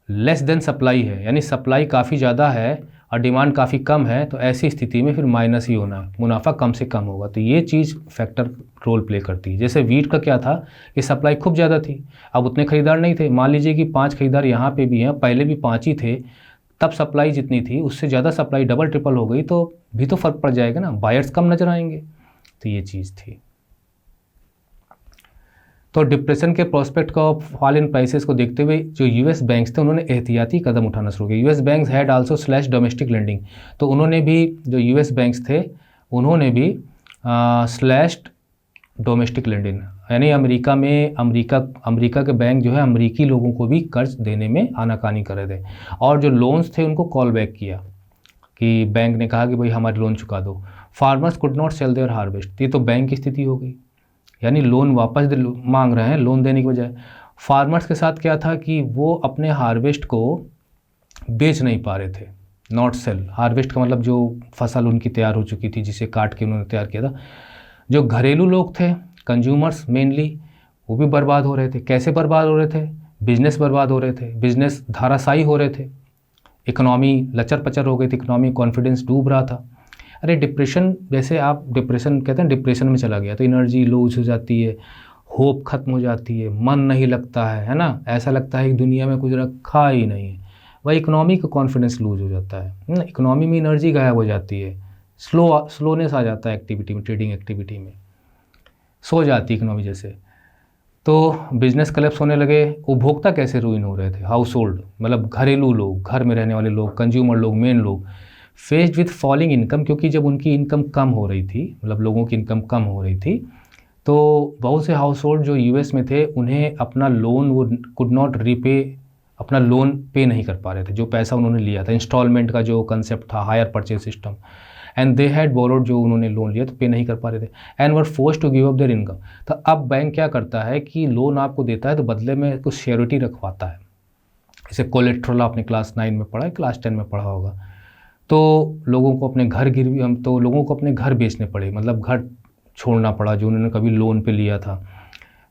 लेस देन सप्लाई है, यानी सप्लाई काफ़ी ज़्यादा है और डिमांड काफ़ी कम है, तो ऐसी स्थिति में फिर माइनस ही होना है, मुनाफा कम से कम होगा। तो ये चीज़ फैक्टर रोल प्ले करती है। जैसे वीट का क्या था कि सप्लाई खूब ज़्यादा थी, अब उतने खरीदार नहीं थे। मान लीजिए कि 5 खरीदार यहाँ पे भी हैं, पहले भी 5 ही थे, तब सप्लाई जितनी थी उससे ज़्यादा सप्लाई डबल ट्रिपल हो गई, तो भी तो फ़र्क पड़ जाएगा ना, बायर्स कम नजर आएंगे। तो ये चीज़ थी। तो डिप्रेशन के प्रोस्पेक्ट का फॉल इन प्राइसेस को देखते हुए जो यूएस बैंक्स थे उन्होंने एहतियाती कदम उठाना शुरू किया। US banks had also slash domestic lending, तो उन्होंने भी, जो यूएस बैंक्स थे उन्होंने भी स्लैश्ड डोमेस्टिक लेंडिंग, यानी अमेरिका के बैंक जो है अमेरिकी लोगों को भी कर्ज देने में आनाकानी कर रहे थे, और जो लोन्स थे उनको कॉल बैक किया कि बैंक ने कहा कि भाई हमारे लोन चुका दो। Farmers could not sell their harvest, ये तो बैंक की स्थिति हो गई, यानी लोन वापस मांग रहे हैं लोन देने की बजाय। फार्मर्स के साथ क्या था कि वो अपने हार्वेस्ट को बेच नहीं पा रहे थे, नॉट सेल। हार्वेस्ट का मतलब जो फसल उनकी तैयार हो चुकी थी, जिसे काट के उन्होंने तैयार किया था। जो घरेलू लोग थे, कंज्यूमर्स मेनली, वो भी बर्बाद हो रहे थे। कैसे बर्बाद हो रहे थे? बिजनेस बर्बाद हो रहे थे, बिजनेस धाराशायी हो रहे थे, इकोनॉमी लचर पचर हो गई थी, इकोनॉमी कॉन्फिडेंस डूब रहा था। अरे डिप्रेशन, जैसे आप डिप्रेशन कहते हैं, डिप्रेशन में चला गया तो एनर्जी लूज हो जाती है, होप खत्म हो जाती है, मन नहीं लगता है ना, ऐसा लगता है कि दुनिया में कुछ रखा ही नहीं है। वही इकोनॉमी का कॉन्फिडेंस लूज हो जाता है ना, इकोनॉमी में एनर्जी गायब हो जाती है, स्लोनेस आ जाता है एक्टिविटी में, ट्रेडिंग एक्टिविटी में सो जाती है इकोनॉमी जैसे। तो बिजनेस कलेप्स होने लगे। उपभोक्ता कैसे रूइन हो रहे थे, हाउस होल्ड मतलब घरेलू लोग, घर में रहने वाले लोग, कंज्यूमर लोग, मेन लोग, फेस्ड विथ फॉलिंग इनकम, क्योंकि जब उनकी इनकम कम हो रही थी, मतलब लोगों की इनकम कम हो रही थी, तो बहुत से हाउस होल्ड जो यूएस में थे उन्हें अपना लोन, वो कुड नॉट रीपे, अपना लोन पे नहीं कर पा रहे थे, जो पैसा उन्होंने लिया था, इंस्टॉलमेंट का जो कंसेप्ट था, hire purchase system, and they had borrowed, जो उन्होंने लोन लिया तो पे नहीं कर पा रहे थे, and were forced to give up their income. तो अब बैंक क्या करता है कि लोन आपको देता है तो बदले में कुछ श्योरिटी रखवाता है, जैसे कोलेट्रल, आपने क्लास 9 में पढ़ा है, क्लास 10 में पढ़ा होगा। तो लोगों को अपने घर गिरवी, हम तो लोगों को अपने घर बेचने पड़े, मतलब घर छोड़ना पड़ा जो उन्होंने कभी लोन पे लिया था,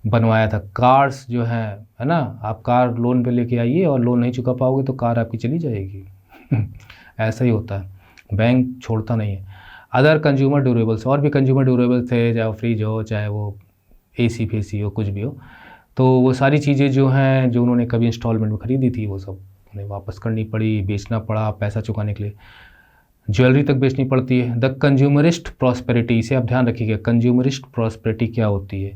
बनवाया था। कार्स जो है ना, आप कार लोन पे लेके आइए और लोन नहीं चुका पाओगे तो कार आपकी चली जाएगी ऐसा ही होता है, बैंक छोड़ता नहीं है। अदर कंज्यूमर ड्यूरेबल्स, और भी कंज्यूमर ड्यूरेबल्स थे, चाहे वो फ्रिज हो, चाहे वो एसी फेसी हो, कुछ भी हो, तो वो सारी चीज़ें जो हैं, जो उन्होंने कभी इंस्टॉलमेंट में ख़रीदी थी, वो सब उन्हें वापस करनी पड़ी, बेचना पड़ा पैसा चुकाने के लिए। ज्वेलरी तक बेचनी पड़ती है। द कंज्यूमरिस्ट प्रॉस्पेरिटी, इसे आप ध्यान रखिएगा, कंज्यूमरिस्ट प्रॉस्पेरिटी क्या होती है।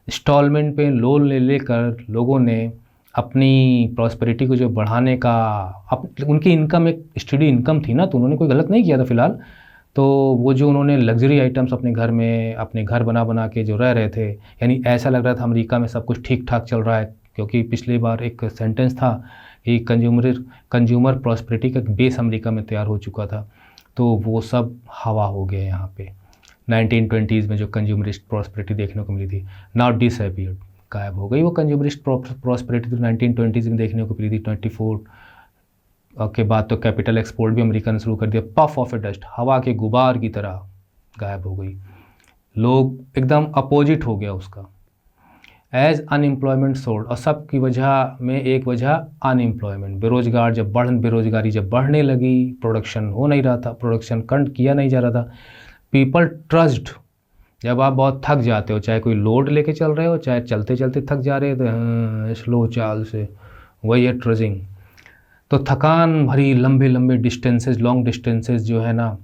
इंस्टॉलमेंट पे लोन ले लेकर लोगों ने अपनी प्रॉस्पेरिटी को जो बढ़ाने का, उनकी इनकम एक स्टडी इनकम थी ना, तो उन्होंने कोई गलत नहीं किया था फ़िलहाल। तो वो जो उन्होंने लग्जरी आइटम्स अपने घर में, अपने घर बना बना के जो रह रहे थे, यानी ऐसा लग रहा था अमेरिका में सब कुछ ठीक ठाक चल रहा है, क्योंकि पिछली बार एक सेंटेंस था कि कंज्यूमर प्रॉस्पेरिटी का बेस अमेरिका में तैयार हो चुका था, तो वो सब हवा हो गया यहाँ पे। 1920s में जो कंज्यूमरिस्ट प्रॉस्पेरिटी देखने को मिली थी, नाउ डिसअपीयर्ड, गायब हो गई वो कंज्यूमरिस्ट प्रॉस्पेरिटी। तो 1920s में देखने को मिली थी, 24 के बाद तो कैपिटल एक्सपोर्ट भी अमेरिका ने शुरू कर दिया, पफ ऑफ ए डस्ट, हवा के गुबार की तरह गायब हो गई, लोग एकदम अपोजिट हो गया उसका। एज अनएम्प्लॉयमेंट सोल्ड, और सब की वजह में एक वजह अनएम्प्लॉयमेंट, बेरोजगारी जब बढ़ने लगी, प्रोडक्शन हो नहीं रहा था, प्रोडक्शन कट किया नहीं जा रहा था, पीपल ट्रस्ड, जब आप बहुत थक जाते हो, चाहे कोई लोड लेके चल रहे हो, चाहे चलते चलते थक जा रहे हो, तो स्लो चाल से, वही है ट्रजिंग। तो थकान भरी लंबे लंबे डिस्टेंसेस, लॉन्ग डिस्टेंसेस जो है ना,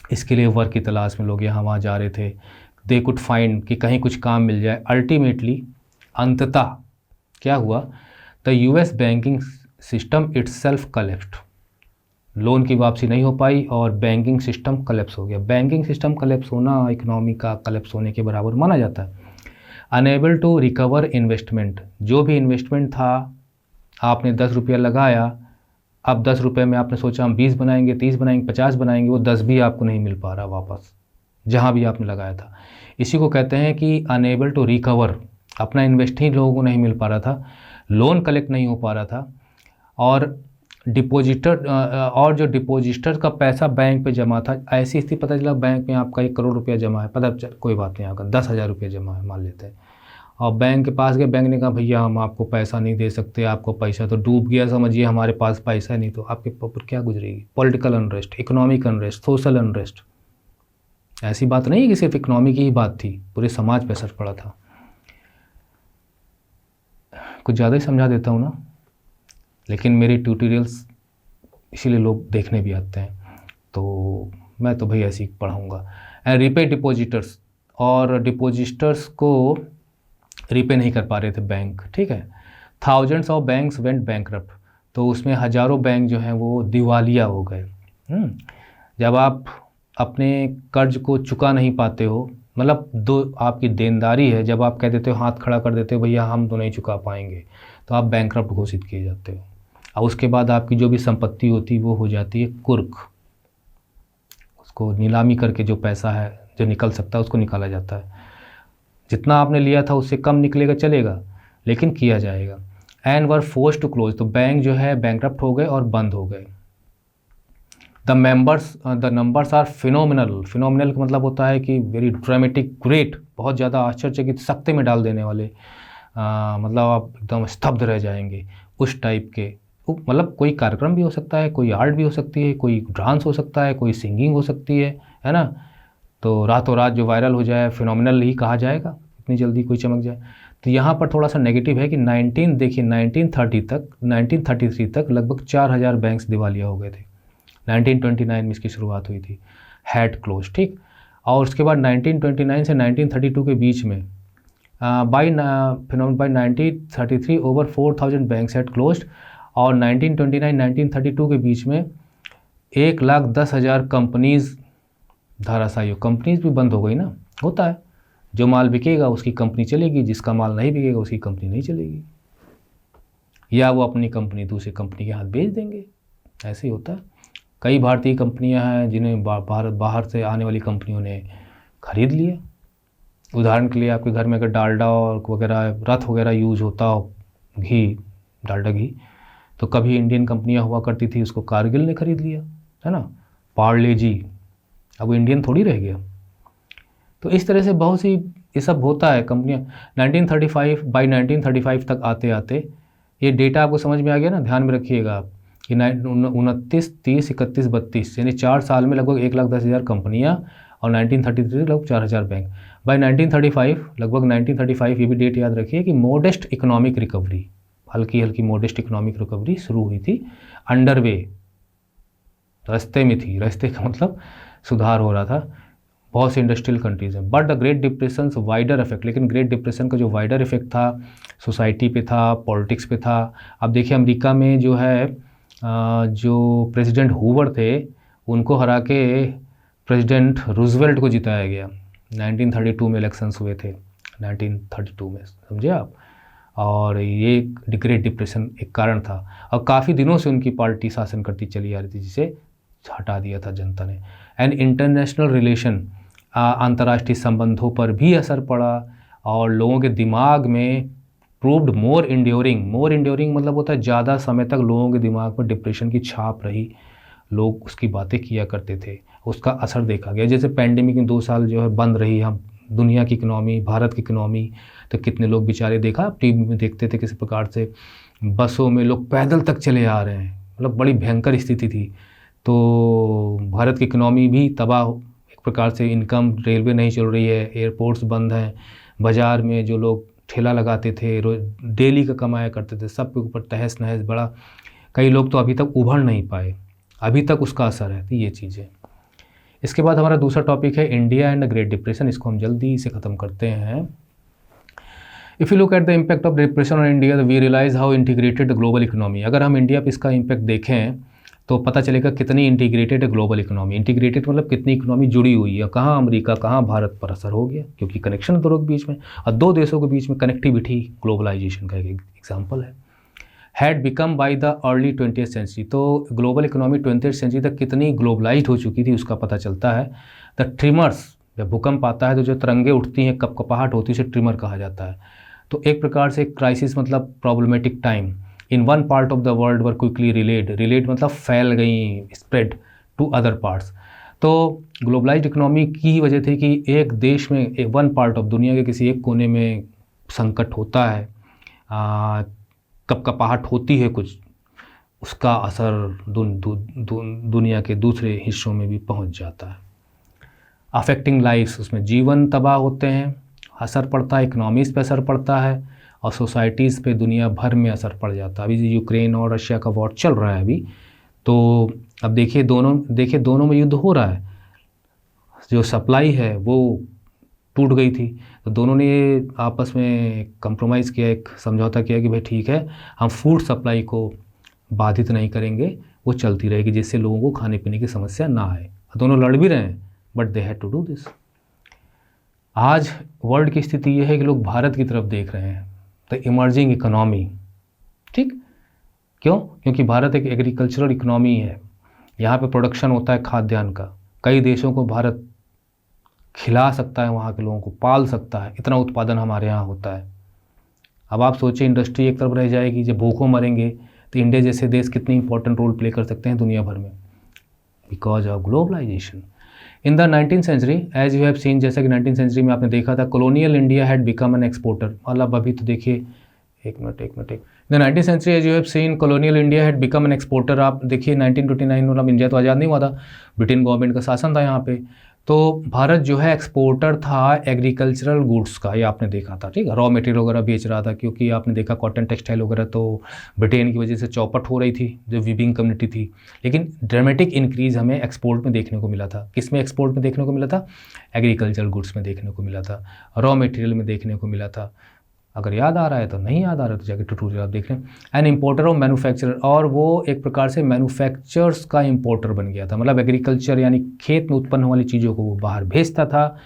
इसके लिए वर्क की तलाश में लोग यहाँ वहाँ जा रहे थे। दे कुड फाइंड कि कहीं कुछ काम मिल जाए। अल्टीमेटली, अंततः क्या हुआ, the US banking system itself collapsed, loan की वापसी नहीं हो पाई और बैंकिंग सिस्टम कलेप्स हो गया। बैंकिंग सिस्टम कलेप्स होना इकोनॉमी का कलेप्स होने के बराबर माना जाता है। अनेबल टू रिकवर इन्वेस्टमेंट, जो भी इन्वेस्टमेंट था, आपने 10 रुपया लगाया, अब 10 रुपये में आपने सोचा हम 20 बनाएंगे, 30 बनाएंगे, 50 बनाएंगे, वो 10 भी आपको नहीं मिल पा रहा वापस, जहाँ भी आपने लगाया था। इसी को कहते हैं कि अनेबल टू रिकवर, अपना इन्वेस्ट ही लोगों को नहीं मिल पा रहा था, लोन कलेक्ट नहीं हो पा रहा था, और जो डिपोजिटर का पैसा बैंक पे जमा था, ऐसी स्थिति पता चला बैंक में आपका 1 करोड़ रुपया जमा है, पता चल कोई बात नहीं, आपका 10,000 रुपया जमा है मान लेते हैं, और बैंक के पास गए, बैंक ने कहा भैया हम आपको पैसा नहीं दे सकते, आपको पैसा तो डूब गया, समझिए हमारे पास पैसा नहीं, तो आपके ऊपर क्या गुजरेगी, political unrest, economic unrest, social unrest. ऐसी बात नहीं है कि सिर्फ इकोनॉमी की ही बात थी, पूरे समाज पे असर पड़ा था। कुछ ज़्यादा ही समझा देता हूँ ना, लेकिन मेरी ट्यूटोरियल्स इसीलिए लोग देखने भी आते हैं, तो मैं तो भाई ऐसे ही पढ़ाऊँगा। एंड रीपे डिपोजिटर्स, और डिपोजिटर्स को रीपे नहीं कर पा रहे थे बैंक, ठीक है। Thousands of banks went bankrupt, तो उसमें हज़ारों बैंक जो हैं वो दिवालिया हो गए। जब आप अपने कर्ज को चुका नहीं पाते हो, मतलब दो आपकी देनदारी है, जब आप कह देते हो, हाथ खड़ा कर देते हो, भैया हम तो नहीं चुका पाएंगे, तो आप बैंकरप्ट घोषित किए जाते हो, और उसके बाद आपकी जो भी संपत्ति होती है वो हो जाती है कुर्क, उसको नीलामी करके जो पैसा है जो निकल सकता है उसको निकाला जाता है। जितना आपने लिया था उससे कम निकलेगा चलेगा, लेकिन किया जाएगा। And were forced to close, तो बैंक जो है बैंकरप्ट हो गए और बंद हो गए। द नंबर्स आर फिनोमिनल का मतलब होता है कि वेरी ड्रामेटिक, ग्रेट, बहुत ज़्यादा आश्चर्यचकित, सख्ते में डाल देने वाले, मतलब आप एकदम स्तब्ध रह जाएंगे उस टाइप के। मतलब कोई कार्यक्रम भी हो सकता है, कोई आर्ट भी हो सकती है, कोई डांस हो सकता है, कोई सिंगिंग हो सकती है, है ना। तो रातों रात जो वायरल हो जाए, फिनोमिनल ही कहा जाएगा, इतनी जल्दी कोई चमक जाए। तो यहाँ पर थोड़ा सा नेगेटिव है कि 1933 तक लगभग 4000 बैंक्स दिवालिया हो गए थे। 1929 में इसकी शुरुआत हुई थी, हैड क्लोज, ठीक। और उसके बाद 1929 से 1932 के बीच में by 1933 over 4000 banks had closed, और 1929-1932 के बीच में 1,10,000 कंपनीज धाराशायी हो, कंपनीज भी बंद हो गई ना, होता है। जो माल बिकेगा उसकी कंपनी चलेगी, जिसका माल नहीं बिकेगा उसकी कंपनी नहीं चलेगी, या वो अपनी कंपनी दूसरी कंपनी के हाथ बेच देंगे, ऐसे ही होता है। कई भारतीय कंपनियां हैं जिन्हें बाहर से आने वाली कंपनियों ने खरीद लिया। उदाहरण के लिए आपके घर में अगर डालडा और वगैरह, रथ वगैरह यूज होता हो, घी, डालडा घी, तो कभी इंडियन कंपनियां हुआ करती थी, उसको कारगिल ने खरीद लिया, है ना। पार्ले जी, अब वो इंडियन थोड़ी रह गया। तो इस तरह से बहुत सी ये सब होता है। कंपनियां 1935 तक आते आते, ये डेटा आपको समझ में आ गया ना, ध्यान में रखिएगा आप कि 29, 30, 31, 32 यानी 4 साल में लगभग 1,10,000 कंपनियां, और 1933 लगभग 4000 बैंक। बाय 1935 लगभग 1935 ये भी डेट याद रखिए कि मोडेस्ट इकोनॉमिक रिकवरी, हल्की हल्की मोडेस्ट इकोनॉमिक रिकवरी शुरू हुई थी, अंडरवे, रास्ते में थी। रास्ते का मतलब सुधार हो रहा था बहुत से इंडस्ट्रियल कंट्रीज़ में। But the great depression wider effect, लेकिन ग्रेट डिप्रेशन का जो वाइडर इफेक्ट था, सोसाइटी पे था, पॉलिटिक्स पे था। अब देखिए अमेरिका में जो है जो प्रेसिडेंट हूवर थे, उनको हरा के प्रेसिडेंट रूजवेल्ट को जिताया गया। 1932 में इलेक्शंस हुए थे, 1932 में, समझे आप। और ये ग्रेट डिप्रेशन एक कारण था, और काफ़ी दिनों से उनकी पार्टी शासन करती चली आ रही थी, जिसे हटा दिया था जनता ने। एंड इंटरनेशनल रिलेशन, अंतर्राष्ट्रीय संबंधों पर भी असर पड़ा, और लोगों के दिमाग में प्रूव्ड मोर इंड्योरिंग मतलब होता है ज़्यादा समय तक लोगों के दिमाग पर डिप्रेशन की छाप रही, लोग उसकी बातें किया करते थे, उसका असर देखा गया। जैसे पैंडेमिक में 2 साल जो है बंद रही हम दुनिया की इकनॉमी, भारत की इकनॉमी, तो कितने लोग बेचारे, देखा टीवी में देखते थे किसी प्रकार से बसों में लोग पैदल तक चले आ रहे हैं, मतलब बड़ी भयंकर स्थिति थी। तो भारत की इकनॉमी भी तबाह, एक प्रकार से इनकम, रेलवे नहीं चल रही है, एयरपोर्ट्स बंद हैं, बाज़ार में जो लोग ठेला लगाते थे, डेली का कमाया करते थे, सब के ऊपर तहस नहस बड़ा। कई लोग तो अभी तक उभर नहीं पाए, अभी तक उसका असर है। तो ये चीज़ें। इसके बाद हमारा दूसरा टॉपिक है India and the great depression, इसको हम जल्दी से ख़त्म करते हैं। If you look at the impact of depression on India, we realise how integrated global economy. अगर हम इंडिया पर इसका इम्पैक्ट देखें तो पता चलेगा कितनी इंटीग्रेटेड है ग्लोबल इकोनॉमी। इंटीग्रेटेड मतलब कितनी इकोनॉमी जुड़ी हुई है, कहाँ अमेरिका, कहाँ भारत पर असर हो गया, क्योंकि कनेक्शन दोनों के बीच में, और 2 देशों के बीच में कनेक्टिविटी ग्लोबलाइजेशन का एक एग्जाम्पल है। Had become by the early 20th century, तो ग्लोबल इकोनॉमी 20th सेंचुरी तक कितनी ग्लोबलाइज्ड हो चुकी थी उसका पता चलता है। द ट्रिमर्स, जब भूकंप आता है तो जो तरंगे उठती हैं, कपकपाहट होती है, उसे ट्रिमर कहा जाता है। तो एक प्रकार से क्राइसिस मतलब problematic time in one part of the world were quickly relate मतलब फैल गई, स्प्रेड टू अदर पार्ट्स। तो ग्लोबलाइज्ड इकोनॉमी की वजह थी कि एक देश में, एक वन पार्ट ऑफ दुनिया के किसी एक कोने में संकट होता है, कपकपाहट होती है कुछ, उसका असर दुनिया के दूसरे हिस्सों में भी पहुंच जाता है। अफेक्टिंग लाइफ्स, उसमें जीवन तबाह होते हैं, असर पड़ता है, इकनॉमीज़ पे असर पड़ता है, और सोसाइटीज़ पे दुनिया भर में असर पड़ जाता है। अभी यूक्रेन और रशिया का वॉर चल रहा है अभी, तो अब देखिए दोनों में युद्ध हो रहा है, जो सप्लाई है वो टूट गई थी, तो दोनों ने आपस में कंप्रोमाइज़ किया, एक समझौता किया कि भाई ठीक है, हम फूड सप्लाई को बाधित नहीं करेंगे, वो चलती रहेगी, जिससे लोगों को खाने पीने की समस्या ना आए। दोनों लड़ भी रहे हैं, but they had to do this. आज वर्ल्ड की स्थिति ये है कि लोग भारत की तरफ देख रहे हैं, द इमर्जिंग इकोनॉमी, ठीक। क्यों? क्योंकि भारत एक एग्रीकल्चरल इकोनॉमी है, यहाँ पे प्रोडक्शन होता है खाद्यान्न का, कई देशों को भारत खिला सकता है, वहाँ के लोगों को पाल सकता है, इतना उत्पादन हमारे यहाँ होता है। अब आप सोचिए, इंडस्ट्री एक तरफ रह जाएगी, जब भूखों मरेंगे तो इंडिया जैसे देश कितनी इंपॉर्टेंट रोल प्ले कर सकते हैं दुनिया भर में, because of globalisation. In the 19th century, as you have seen, जैसा कि 19th सेंचुरी में आपने देखा था, colonial India had become an exporter. मतलब अभी तो देखिए, एक minute the 19th century, as you have seen, colonial India had become an exporter. आप देखिए 1929 में, मतलब इंडिया तो आज़ाद नहीं हुआ था, ब्रिटेन गवर्नमेंट का शासन था यहाँ पे, तो भारत जो है एक्सपोर्टर था एग्रीकल्चरल गुड्स का, ये आपने देखा था, ठीक है, रॉ मटेरियल वगैरह बेच रहा था, क्योंकि आपने देखा कॉटन टेक्सटाइल वगैरह तो ब्रिटेन की वजह से चौपट हो रही थी, जो वीविंग कम्युनिटी थी। लेकिन ड्रामेटिक इंक्रीज़ हमें एक्सपोर्ट में देखने को मिला था। किस में एक्सपोर्ट में देखने को मिला था? एग्रीकल्चरल गुड्स में देखने को मिला था, रॉ मटेरियल में देखने को मिला था। अगर याद आ रहा है तो, नहीं याद आ रहा है तो जाके ट्यूटोरियल आप देख लें। एन इम्पोर्टर ऑफ मैन्युफैक्चरर, और वो एक प्रकार से मैन्युफैक्चरर्स का इम्पोर्टर बन गया था, मतलब एग्रीकल्चर यानी खेत में उत्पन्न होने वाली चीज़ों को वो बाहर भेजता था,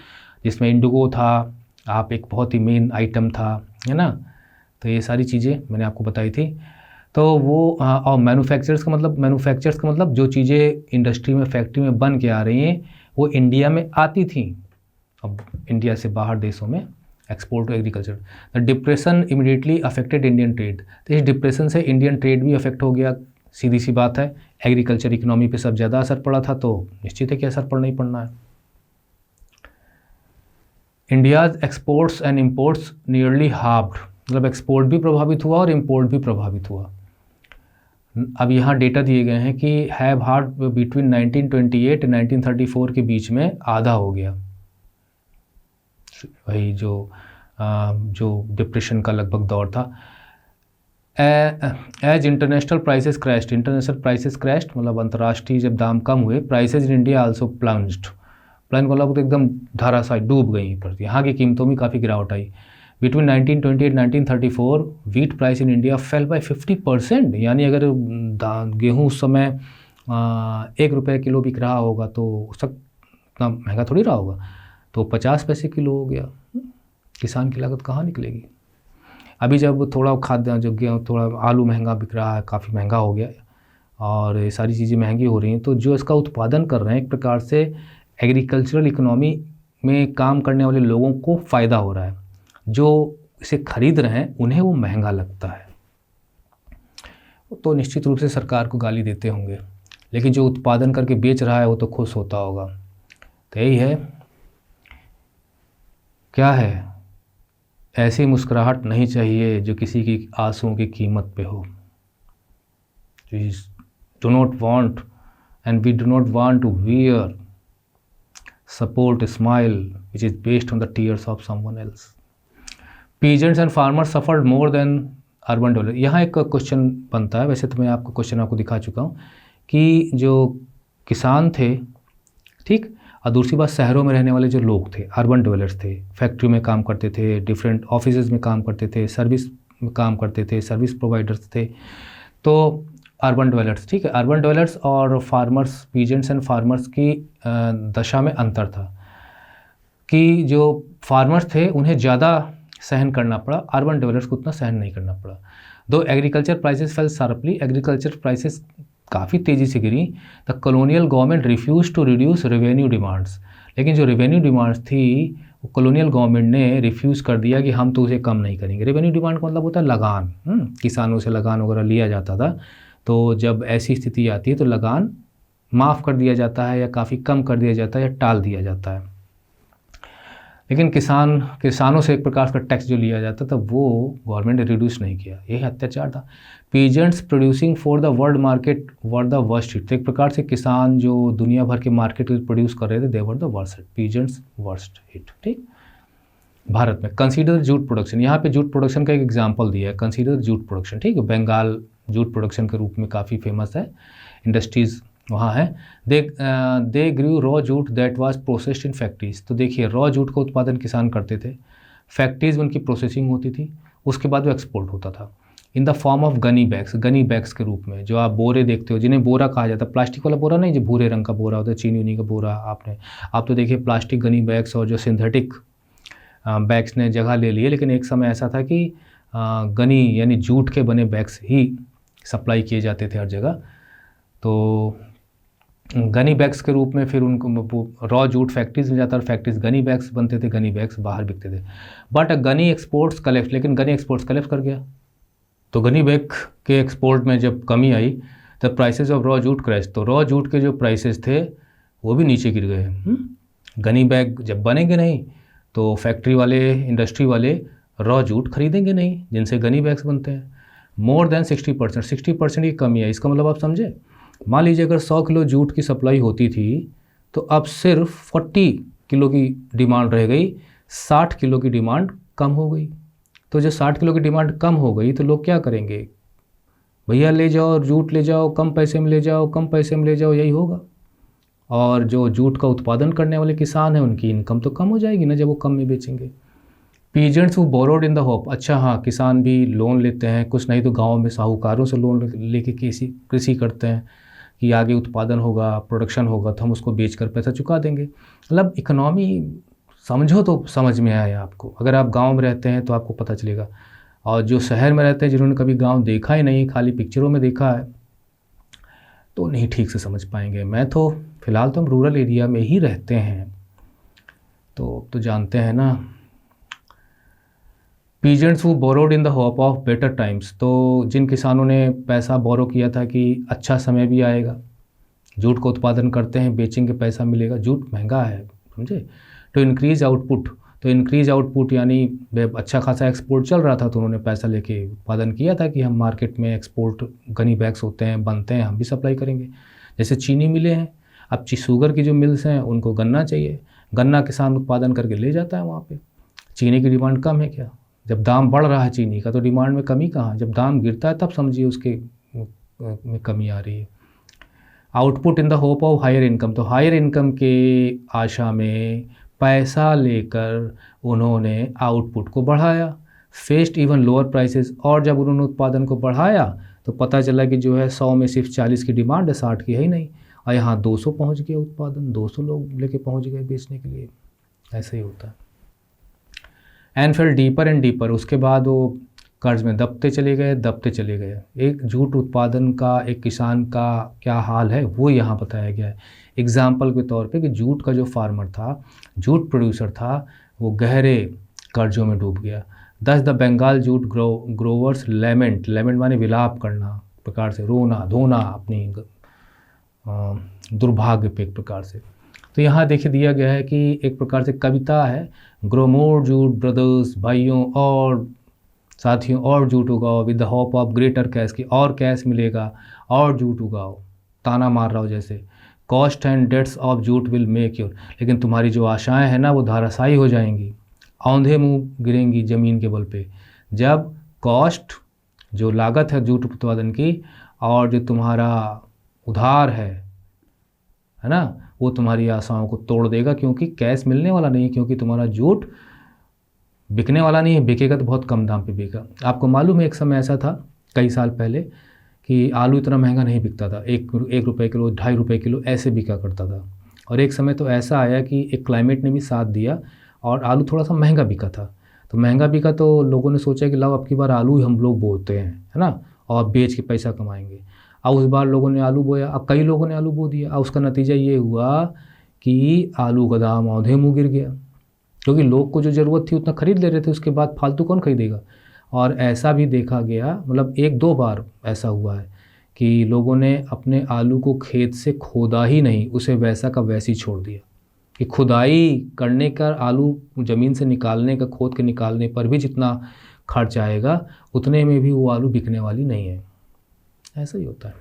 जिसमें इंडिगो था, आप एक बहुत ही मेन आइटम था, है ना। तो ये सारी चीज़ें मैंने आपको बताई थी। तो वो और मैन्युफैक्चरर्स का मतलब जो चीज़ें इंडस्ट्री में फैक्ट्री में बन के आ रही हैं वो इंडिया में आती थी, अब इंडिया से बाहर देशों में export to agriculture. The depression immediately affected Indian trade, तो इस डिप्रेशन से इंडियन ट्रेड भी अफेक्ट हो गया। सीधी सी बात है, एग्रीकल्चर इकोनॉमी पे सब ज़्यादा असर पड़ा था, तो निश्चित है कि असर पड़ना ही पड़ना है। India's exports and imports nearly halved, मतलब एक्सपोर्ट भी प्रभावित हुआ और इम्पोर्ट भी प्रभावित हुआ। अब यहाँ डेटा दिए गए हैं कि हैव हार्ड बिटवीन 1928 और 1934 के बीच में आधा हो गया, वही जो डिप्रेशन का लगभग दौर था। एज इंटरनेशनल प्राइसेस क्रैश्ड, मतलब अंतर्राष्ट्रीय जब दाम कम हुए, prices in India also plunged, plunge मतलब तो एकदम धाराशायी डूब गई पर, यहाँ की कीमतों में काफ़ी गिरावट आई। Between 1928 1934 wheat price in India fell by 50%, यानी अगर गेहूँ उस समय 1 रुपये किलो बिक रहा होगा तो उस वक्त इतना महंगा थोड़ी रहा होगा, तो 50 पैसे किलो हो गया। किसान की लागत कहाँ निकलेगी? अभी जब थोड़ा खाद्य जो गेहूँ, थोड़ा आलू महंगा बिक रहा है, काफ़ी महंगा हो गया और ये सारी चीज़ें महंगी हो रही हैं, तो जो इसका उत्पादन कर रहे हैं एक प्रकार से एग्रीकल्चरल इकोनॉमी में काम करने वाले लोगों को फ़ायदा हो रहा है, जो इसे खरीद रहे हैं उन्हें वो महंगा लगता है, तो निश्चित रूप से सरकार को गाली देते होंगे, लेकिन जो उत्पादन करके बेच रहा है वो तो खुश होता होगा। तो यही है, क्या है, ऐसी मुस्कुराहट नहीं चाहिए जो किसी की आंसुओं की कीमत पे हो। Do not want and we do not want to wear support a smile which is based on the tears of someone else. Peasants and farmers suffered more than urban dwellers. यहाँ एक क्वेश्चन बनता है, वैसे तो मैं आपको question दिखा चुका हूँ कि जो किसान थे, ठीक, और दूसरी बात शहरों में रहने वाले जो लोग थे, अर्बन डेवलपर्स थे, फैक्ट्री में काम करते थे, डिफरेंट ऑफिसेज में काम करते थे, सर्विस में काम करते थे, सर्विस प्रोवाइडर्स थे, तो अर्बन डेवलपर्स, ठीक है। अर्बन डेवलपर्स और फार्मर्स, पीजेंट्स एंड फार्मर्स की दशा में अंतर था कि जो फार्मर्स थे उन्हें ज़्यादा सहन करना पड़ा, अर्बन डेवलपर्स को उतना सहन नहीं करना पड़ा। Though agriculture prices fell sharply, agriculture prices काफ़ी तेज़ी से गिरी। The colonial government refuse to reduce revenue demands, लेकिन जो रेवेन्यू डिमांड्स थी वो कॉलोनियल गवर्नमेंट ने रिफ्यूज़ कर दिया कि हम तो उसे कम नहीं करेंगे। रेवेन्यू डिमांड का मतलब होता है लगान, किसानों से लगान वगैरह लिया जाता था, तो जब ऐसी स्थिति आती है तो लगान माफ़ कर दिया जाता है या काफ़ी कम कर दिया जाता है या टाल दिया जाता है। लेकिन किसानों से एक प्रकार का टैक्स जो लिया जाता था वो गवर्नमेंट ने रिड्यूस नहीं किया, यही अत्याचार था। Peasants producing for the world market were the worst hit, तो एक प्रकार से किसान जो दुनिया भर के मार्केट में प्रोड्यूस कर रहे थे they were the worst hit, peasants worst hit, ठीक। भारत में कंसीडर जूट प्रोडक्शन, यहाँ पे जूट प्रोडक्शन का एक एग्जाम्पल दिया है, कंसीडर जूट प्रोडक्शन, ठीक है। बंगाल जूट प्रोडक्शन के रूप में काफ़ी फेमस है, इंडस्ट्रीज़ वहाँ है। They grew raw jute that was processed in factories, तो देखिए रॉ जूट का उत्पादन किसान करते थे, फैक्ट्रीज में उनकी प्रोसेसिंग होती थी, उसके बाद वो एक्सपोर्ट होता था in the form of Ghani bags के रूप में। जो आप बोरे देखते हो, जिन्हें बोरा कहा जाता है, प्लास्टिक वाला बोरा नहीं, जो भूरे रंग का बोरा होता है, चीनी उनी का बोरा, आप तो देखिए प्लास्टिक गनी बैग्स और जो सिंथेटिक बैग्स ने जगह ले लिए, लेकिन एक समय ऐसा था कि गनी यानी जूट के बने बैग्स ही सप्लाई किए जाते थे हर जगह। तो गनी बैग्स के रूप में फिर उनको रॉ जूट फैक्ट्रीज में जाता और फैक्ट्रीज गनी बैग्स बनते थे, गनी बैग्स बाहर बिकते थे। बट गनी एक्सपोर्ट्स कलेप्स, लेकिन गनी एक्सपोर्ट्स कलेप्स कर गया, तो गनी बैग के एक्सपोर्ट में जब कमी आई तब prices of raw jute crash, तो रॉ जूट के जो प्राइसेस थे वो भी नीचे गिर गए। गनी बैग जब बनेंगे नहीं तो फैक्ट्री वाले, इंडस्ट्री वाले रॉ जूट खरीदेंगे नहीं जिनसे गनी बैग्स बनते हैं। मोर देन 60% की कमी है। इसका मतलब आप समझे, मान लीजिए अगर 100 किलो जूट की सप्लाई होती थी तो अब सिर्फ 40 किलो की डिमांड रह गई, 60 किलो की डिमांड कम हो गई। तो जो 60 किलो की डिमांड कम हो गई तो लोग क्या करेंगे, भैया ले जाओ जूट ले जाओ, कम पैसे में ले जाओ, कम पैसे में ले जाओ, यही होगा। और जो जूट का उत्पादन करने वाले किसान हैं उनकी इनकम तो कम हो जाएगी ना जब वो कम में बेचेंगे। Peasants who borrowed in the hope, अच्छा हाँ, किसान भी लोन लेते हैं, कुछ नहीं तो गांव में साहूकारों से लोन लेके कृषि करते हैं कि आगे उत्पादन होगा, प्रोडक्शन होगा तो हम उसको बेचकर पैसा चुका देंगे। मतलब इकोनॉमी समझो तो समझ में आए आपको। अगर आप गांव में रहते हैं तो आपको पता चलेगा, और जो शहर में रहते हैं जिन्होंने कभी गांव देखा ही नहीं, खाली पिक्चरों में देखा है, तो नहीं ठीक से समझ पाएंगे। मैं तो फ़िलहाल तो हम रूरल एरिया में ही रहते हैं, तो जानते हैं ना। Peasants who borrowed in the hope of better times, तो जिन किसानों ने पैसा बोरो किया था कि अच्छा समय भी आएगा, जूट का उत्पादन करते हैं, बेचेंगे पैसा मिलेगा, जूट महंगा है, समझे। तो इंक्रीज आउटपुट, तो इंक्रीज आउटपुट यानी अच्छा खासा एक्सपोर्ट चल रहा था, तो उन्होंने पैसा लेके उत्पादन किया था कि हम मार्केट में एक्सपोर्ट, गनी बैग्स होते हैं, बनते हैं, हम भी सप्लाई करेंगे। जैसे चीनी मिलें हैं, अब शुगर की जो मिल्स हैं उनको गन्ना चाहिए, गन्ना किसान उत्पादन करके ले जाता है वहाँ पे। चीनी की डिमांड कम है क्या, जब दाम बढ़ रहा है चीनी का तो डिमांड में कमी कहाँ, जब दाम गिरता है तब समझिए उसके में कमी आ रही है। Output in the hope of higher income, तो हायर इनकम के आशा में पैसा लेकर उन्होंने आउटपुट को बढ़ाया। फेस्ड इवन लोअर प्राइसेस, और जब उन्होंने उत्पादन को बढ़ाया तो पता चला कि जो है 100 में सिर्फ 40 की डिमांड है, 60 की है ही नहीं, और यहाँ 200 पहुँच गया उत्पादन, 200 लोग लेके पहुँच गए बेचने के लिए। ऐसे ही होता है। And fail deeper and deeper, उसके बाद वो कर्ज में दबते चले गए। एक जूट उत्पादन का, एक किसान का क्या हाल है वो यहाँ बताया गया है। एग्जाम्पल के तौर पे कि जूट का जो फार्मर था, जूट प्रोड्यूसर था, वो गहरे कर्जों में डूब गया। Thus the Bengal jute growers lament माने विलाप करना, प्रकार से रोना धोना अपनी दुर्भाग्य पे एक प्रकार से। तो यहाँ देखिए दिया गया है कि एक प्रकार से कविता है, ग्रो मोर जूट ब्रदर्स, भाइयों और साथियों और जूट उगाओ with the hope of greater cash, की और कैश मिलेगा और जूट उगाओ, ताना मार रहा हो जैसे। Cost and debts of jute will make your, लेकिन तुम्हारी जो आशाएं हैं ना वो धाराशायी हो जाएंगी, औंधे मुंह गिरेंगी ज़मीन के बल पे। जब कॉस्ट, जो लागत है जूट उत्पादन की, और जो तुम्हारा उधार है ना, वो तुम्हारी आशाओं को तोड़ देगा, क्योंकि कैश मिलने वाला नहीं, क्योंकि तुम्हारा जूट बिकने वाला नहीं है, बिकेगा तो बहुत कम दाम पे बिकेगा। आपको मालूम है एक समय ऐसा था कई साल पहले कि आलू इतना महंगा नहीं बिकता था, एक रुपये किलो, 2.5 रुपये किलो ऐसे बिका करता था। और एक समय तो ऐसा आया कि एक क्लाइमेट ने भी साथ दिया और आलू थोड़ा सा महंगा बिका था। तो महंगा बिका तो लोगों ने सोचा कि लाओ अब की बार आलू ही हम लोग बोते हैं, है ना, और बेच के पैसा कमाएंगे। अब उस बार लोगों ने आलू बोया, अब कई लोगों ने आलू बो दिया, और उसका नतीजा ये हुआ कि आलू का दाम औंधे मुँह गिर गया, क्योंकि लोग को जो ज़रूरत थी उतना खरीद ले रहे थे, उसके बाद फालतू कौन खरीदेगा। और ऐसा भी देखा गया, मतलब 1-2 बार ऐसा हुआ है कि लोगों ने अपने आलू को खेत से खोदा ही नहीं, उसे वैसा का वैसी छोड़ दिया। कि खुदाई करने का, आलू ज़मीन से निकालने का, खोद के निकालने पर भी जितना खर्च आएगा उतने में भी वो आलू बिकने वाली नहीं है। ऐसा ही होता है।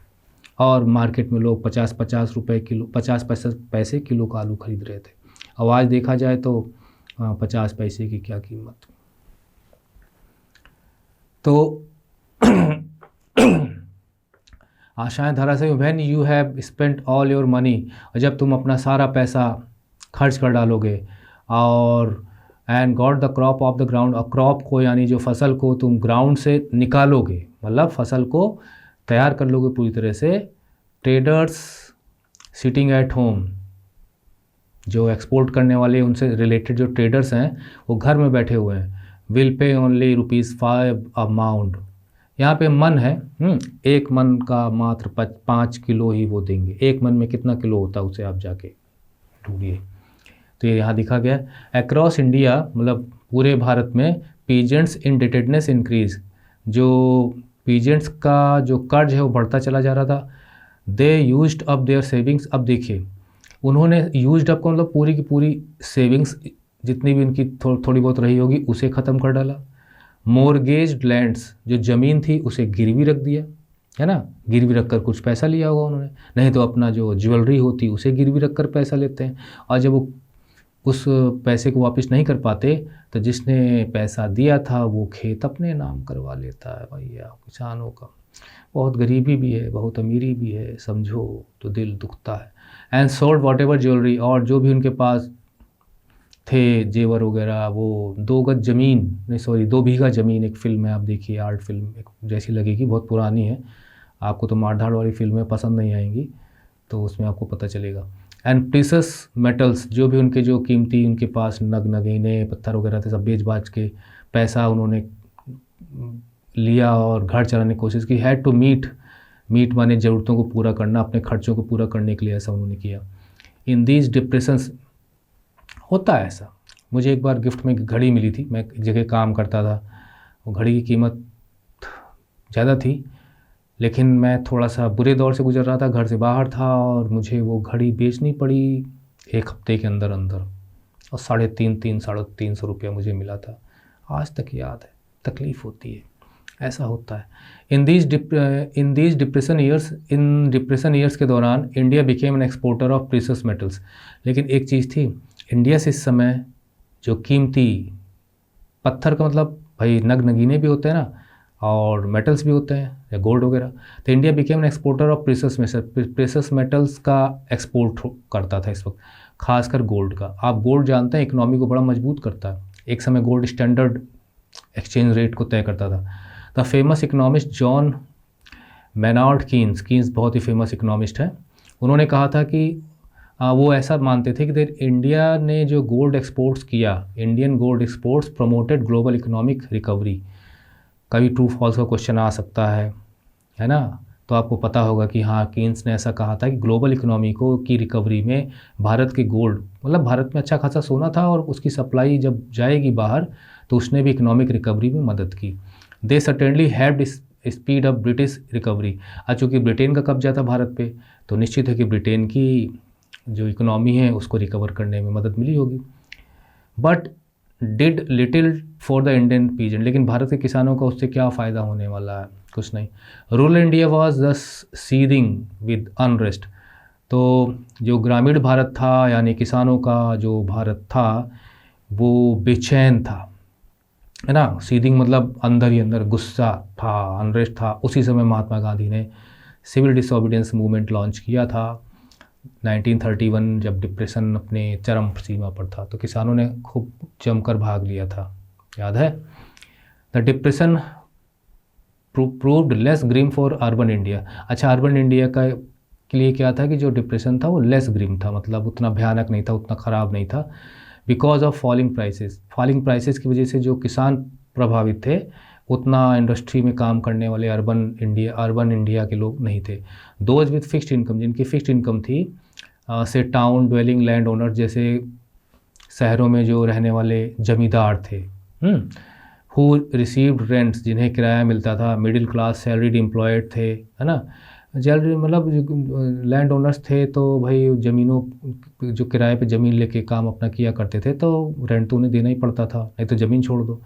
और मार्केट में लोग 50-50 रुपये किलो, 50 पैसे किलो का आलू खरीद रहे थे। अब आज देखा जाए तो 50 पैसे की क्या कीमत। तो आशाएं धराशायी, when you have spent all your money, और जब तुम अपना सारा पैसा खर्च कर डालोगे, और and got the crop of the ground, और क्रॉप को यानी जो फसल को तुम ग्राउंड से निकालोगे, मतलब फसल को तैयार कर लोगे पूरी तरह से। ट्रेडर्स सिटिंग एट होम, जो एक्सपोर्ट करने वाले उनसे रिलेटेड जो ट्रेडर्स हैं वो घर में बैठे हुए हैं। विल पे ओनली ₹5 अमाउंट, यहाँ पे मन है, एक मन का मात्र 5 किलो ही वो देंगे। एक मन में कितना किलो होता है उसे आप जाके ढूंढिए। तो ये यहाँ दिखा गया। अक्रॉस इंडिया, मतलब पूरे भारत में, पीजेंट्स इंडेटेडनेस इंक्रीज, जो पीजेंट्स का जो कर्ज है वो बढ़ता चला जा रहा था। They used up their savings, अब देखिए उन्होंने यूज्ड अप का मतलब पूरी की पूरी सेविंग्स जितनी भी उनकी थोड़ी बहुत रही होगी उसे ख़त्म कर डाला। मोर्गेज्ड लैंड्स, जो ज़मीन थी उसे गिरवी रख दिया, है ना, गिरवी रख कर कुछ पैसा लिया होगा उन्होंने, नहीं तो अपना जो ज्वेलरी होती उसे गिरवी रख कर पैसा लेते हैं। और जब वो उस पैसे को वापस नहीं कर पाते तो जिसने पैसा दिया था वो खेत अपने नाम करवा लेता है। भैया किसानों का बहुत गरीबी भी है, बहुत अमीरी भी है, समझो तो दिल दुखता है। And sold what ever jewellery, और जो भी उनके पास थे जेवर वगैरह, वो 2 गज ज़मीन, नहीं सॉरी 2 बीघा ज़मीन, एक फ़िल्म है आप देखिए, आर्ट फिल्म एक जैसी लगेगी, बहुत पुरानी है, आपको तो मार धाड़ वाली फिल्में पसंद नहीं आएंगी, तो उसमें आपको पता चलेगा। एंड प्रीसियस मेटल्स, जो भी उनके जो कीमती उनके पास नगीने पत्थर वगैरह थे, सब बेच बाच के पैसा उन्होंने लिया और घर चलाने की कोशिश की। हैड टू मीट माने ज़रूरतों को पूरा करना, अपने खर्चों को पूरा करने के लिए ऐसा उन्होंने किया। इन दीज डिप्रेशंस, होता है ऐसा। मुझे एक बार गिफ्ट में घड़ी मिली थी, मैं एक जगह काम करता था, वो घड़ी की कीमत ज़्यादा थी, लेकिन मैं थोड़ा सा बुरे दौर से गुजर रहा था, घर से बाहर था, और मुझे वो घड़ी बेचनी पड़ी 1 हफ्ते के अंदर अंदर, और 350 रुपया मुझे मिला था। आज तक याद है, तकलीफ़ होती है, ऐसा होता है। इन दीज डिप्रेशन ईयर्स के दौरान India became an exporter of precious metals. लेकिन एक चीज़ थी, इंडिया से इस समय जो कीमती पत्थर का मतलब भाई नगीने भी होते हैं ना, और मेटल्स भी होते हैं या गोल्ड वगैरह, तो India became an exporter of precious metals का एक्सपोर्ट करता था इस वक्त, खासकर गोल्ड का। आप गोल्ड जानते हैं इकोनॉमी को बड़ा मजबूत करता है। एक समय गोल्ड स्टैंडर्ड एक्सचेंज रेट को तय करता था। The famous economist John Maynard Keynes बहुत ही फेमस इकोनॉमिस्ट है, उन्होंने कहा था कि वो ऐसा मानते थे कि इंडिया ने जो गोल्ड एक्सपोर्ट्स किया, Indian gold exports promoted global economic recovery. कभी ट्रू फॉल्स का क्वेश्चन आ सकता है ना, तो आपको पता होगा कि हाँ, कीन्स ने ऐसा कहा था कि ग्लोबल इकोनॉमी को की रिकवरी में भारत के गोल्ड, मतलब भारत में अच्छा खासा सोना था और उसकी सप्लाई जब जाएगी बाहर तो उसने भी इकोनॉमिक रिकवरी में मदद की। They certainly have speed up British recovery. चूँकि ब्रिटेन का कब्जा था भारत पे, तो निश्चित है कि ब्रिटेन की जो इकोनॉमी है उसको रिकवर करने में मदद मिली होगी। But did little for the Indian peasant, लेकिन भारत के किसानों का उससे क्या फ़ायदा होने वाला है, कुछ नहीं। रूरल इंडिया वॉज दस सीदिंग विद अनरेस्ट। तो जो ग्रामीण भारत था, यानी किसानों का जो भारत था, वो बेचैन था, है ना। सीदिंग मतलब अंदर ही अंदर गुस्सा था, अनरेस्ट था। उसी समय महात्मा गांधी ने सिविल डिसोबीडियंस मूवमेंट लॉन्च किया था 1931, जब डिप्रेशन अपने चरम सीमा पर था, तो किसानों ने खूब जमकर भाग लिया था, याद है। The depression proved less grim for urban India. अच्छा, अर्बन इंडिया का के लिए क्या था कि जो डिप्रेशन था वो लेस ग्रीम था, मतलब उतना भयानक नहीं था, उतना ख़राब नहीं था। बिकॉज ऑफ फॉलिंग प्राइसेस की वजह से जो किसान प्रभावित थे, उतना इंडस्ट्री में काम करने वाले अर्बन इंडिया के लोग नहीं थे। दोज विथ फिक्स्ड इनकम, जिनकी फिक्स्ड इनकम थी, से टाउन ड्वेलिंग लैंड ओनर, जैसे शहरों में जो रहने वाले जमींदार थे, हु रिसीव्ड रेंट्स, जिन्हें किराया मिलता था, मिडिल क्लास सैलरीड एम्प्लॉयड थे, है ना। मतलब लैंड ओनर्स थे तो भाई ज़मीनों जो किराए पे ज़मीन लेके काम अपना किया करते थे, तो रेंट तो उन्हें देना ही पड़ता था, नहीं तो ज़मीन छोड़ दो।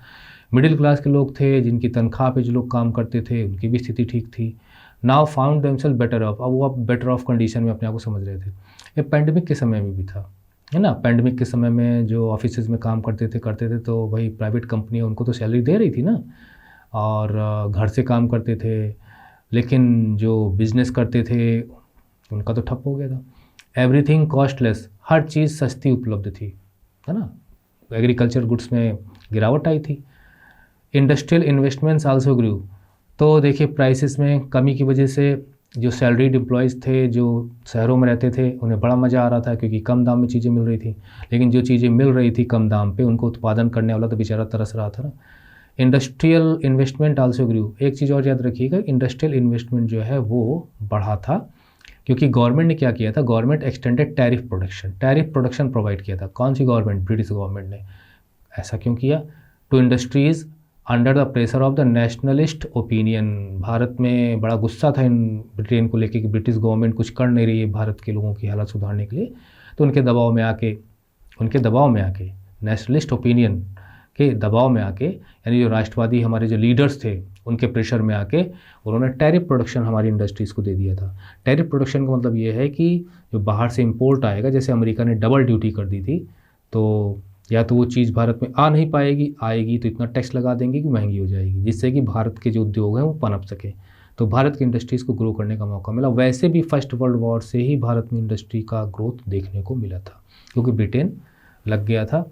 मिडिल क्लास के लोग थे, जिनकी तनख्वाह पे जो लोग काम करते थे, उनकी भी स्थिति ठीक थी। Now found themself better off, अब वो बेटर ऑफ कंडीशन में अपने आप को समझ रहे थे। ये पैंडमिक के समय में भी था, है ना। पैंडमिक के समय में जो ऑफिसेज में काम करते थे तो भाई प्राइवेट कंपनियाँ उनको तो सैलरी दे रही थी ना, और घर से काम करते थे, लेकिन जो बिज़नेस करते थे उनका तो ठप हो गया था। एवरीथिंग कॉस्टलेस, हर चीज़ सस्ती उपलब्ध थी, है ना। एग्रीकल्चर गुड्स में गिरावट आई थी। इंडस्ट्रियल इन्वेस्टमेंट्स आल्सो ग्रू, तो देखिए प्राइसेस में कमी की वजह से जो सैलरीड एम्प्लॉयज़ थे, जो शहरों में रहते थे, उन्हें बड़ा मज़ा आ रहा था क्योंकि कम दाम में चीज़ें मिल रही थी। लेकिन जो चीज़ें मिल रही थी कम दाम पे, उनको उत्पादन करने वाला तो बेचारा तरस रहा था ना। इंडस्ट्रियल इन्वेस्टमेंट आल्सो ग्रू, एक चीज़ और याद रखिएगा, इंडस्ट्रियल इन्वेस्टमेंट जो है वो बढ़ा था, क्योंकि गवर्नमेंट ने क्या किया था, government extended tariff production provide किया था। कौन सी गवर्नमेंट? ब्रिटिश गवर्नमेंट ने। ऐसा क्यों किया? To industries under the pressure of the nationalist opinion, Bharat में बड़ा गुस्सा था इन ब्रिटेन को लेके कि ब्रिटिश गवर्नमेंट कुछ कर नहीं रही है भारत के लोगों की हालत सुधारने के लिए, तो उनके दबाव में आके नेशनलिस्ट ओपिनियन के दबाव में आके, यानी जो राष्ट्रवादी हमारे जो लीडर्स थे उनके प्रेशर में आके उन्होंने टैरिफ प्रोडक्शन हमारी इंडस्ट्रीज़ को दे दिया था। टैरिफ प्रोडक्शन का मतलब ये है कि जो बाहर से इंपोर्ट आएगा, जैसे अमेरिका ने डबल ड्यूटी कर दी थी, तो या तो वो चीज़ भारत में आ नहीं पाएगी, आएगी तो इतना टैक्स लगा देंगे कि महंगी हो जाएगी, जिससे कि भारत के जो उद्योग हैं वो पनप सके। तो भारत की इंडस्ट्रीज़ को ग्रो करने का मौका मिला। वैसे भी फर्स्ट वर्ल्ड वॉर से ही भारत में इंडस्ट्री का ग्रोथ देखने को मिला था, क्योंकि ब्रिटेन लग गया था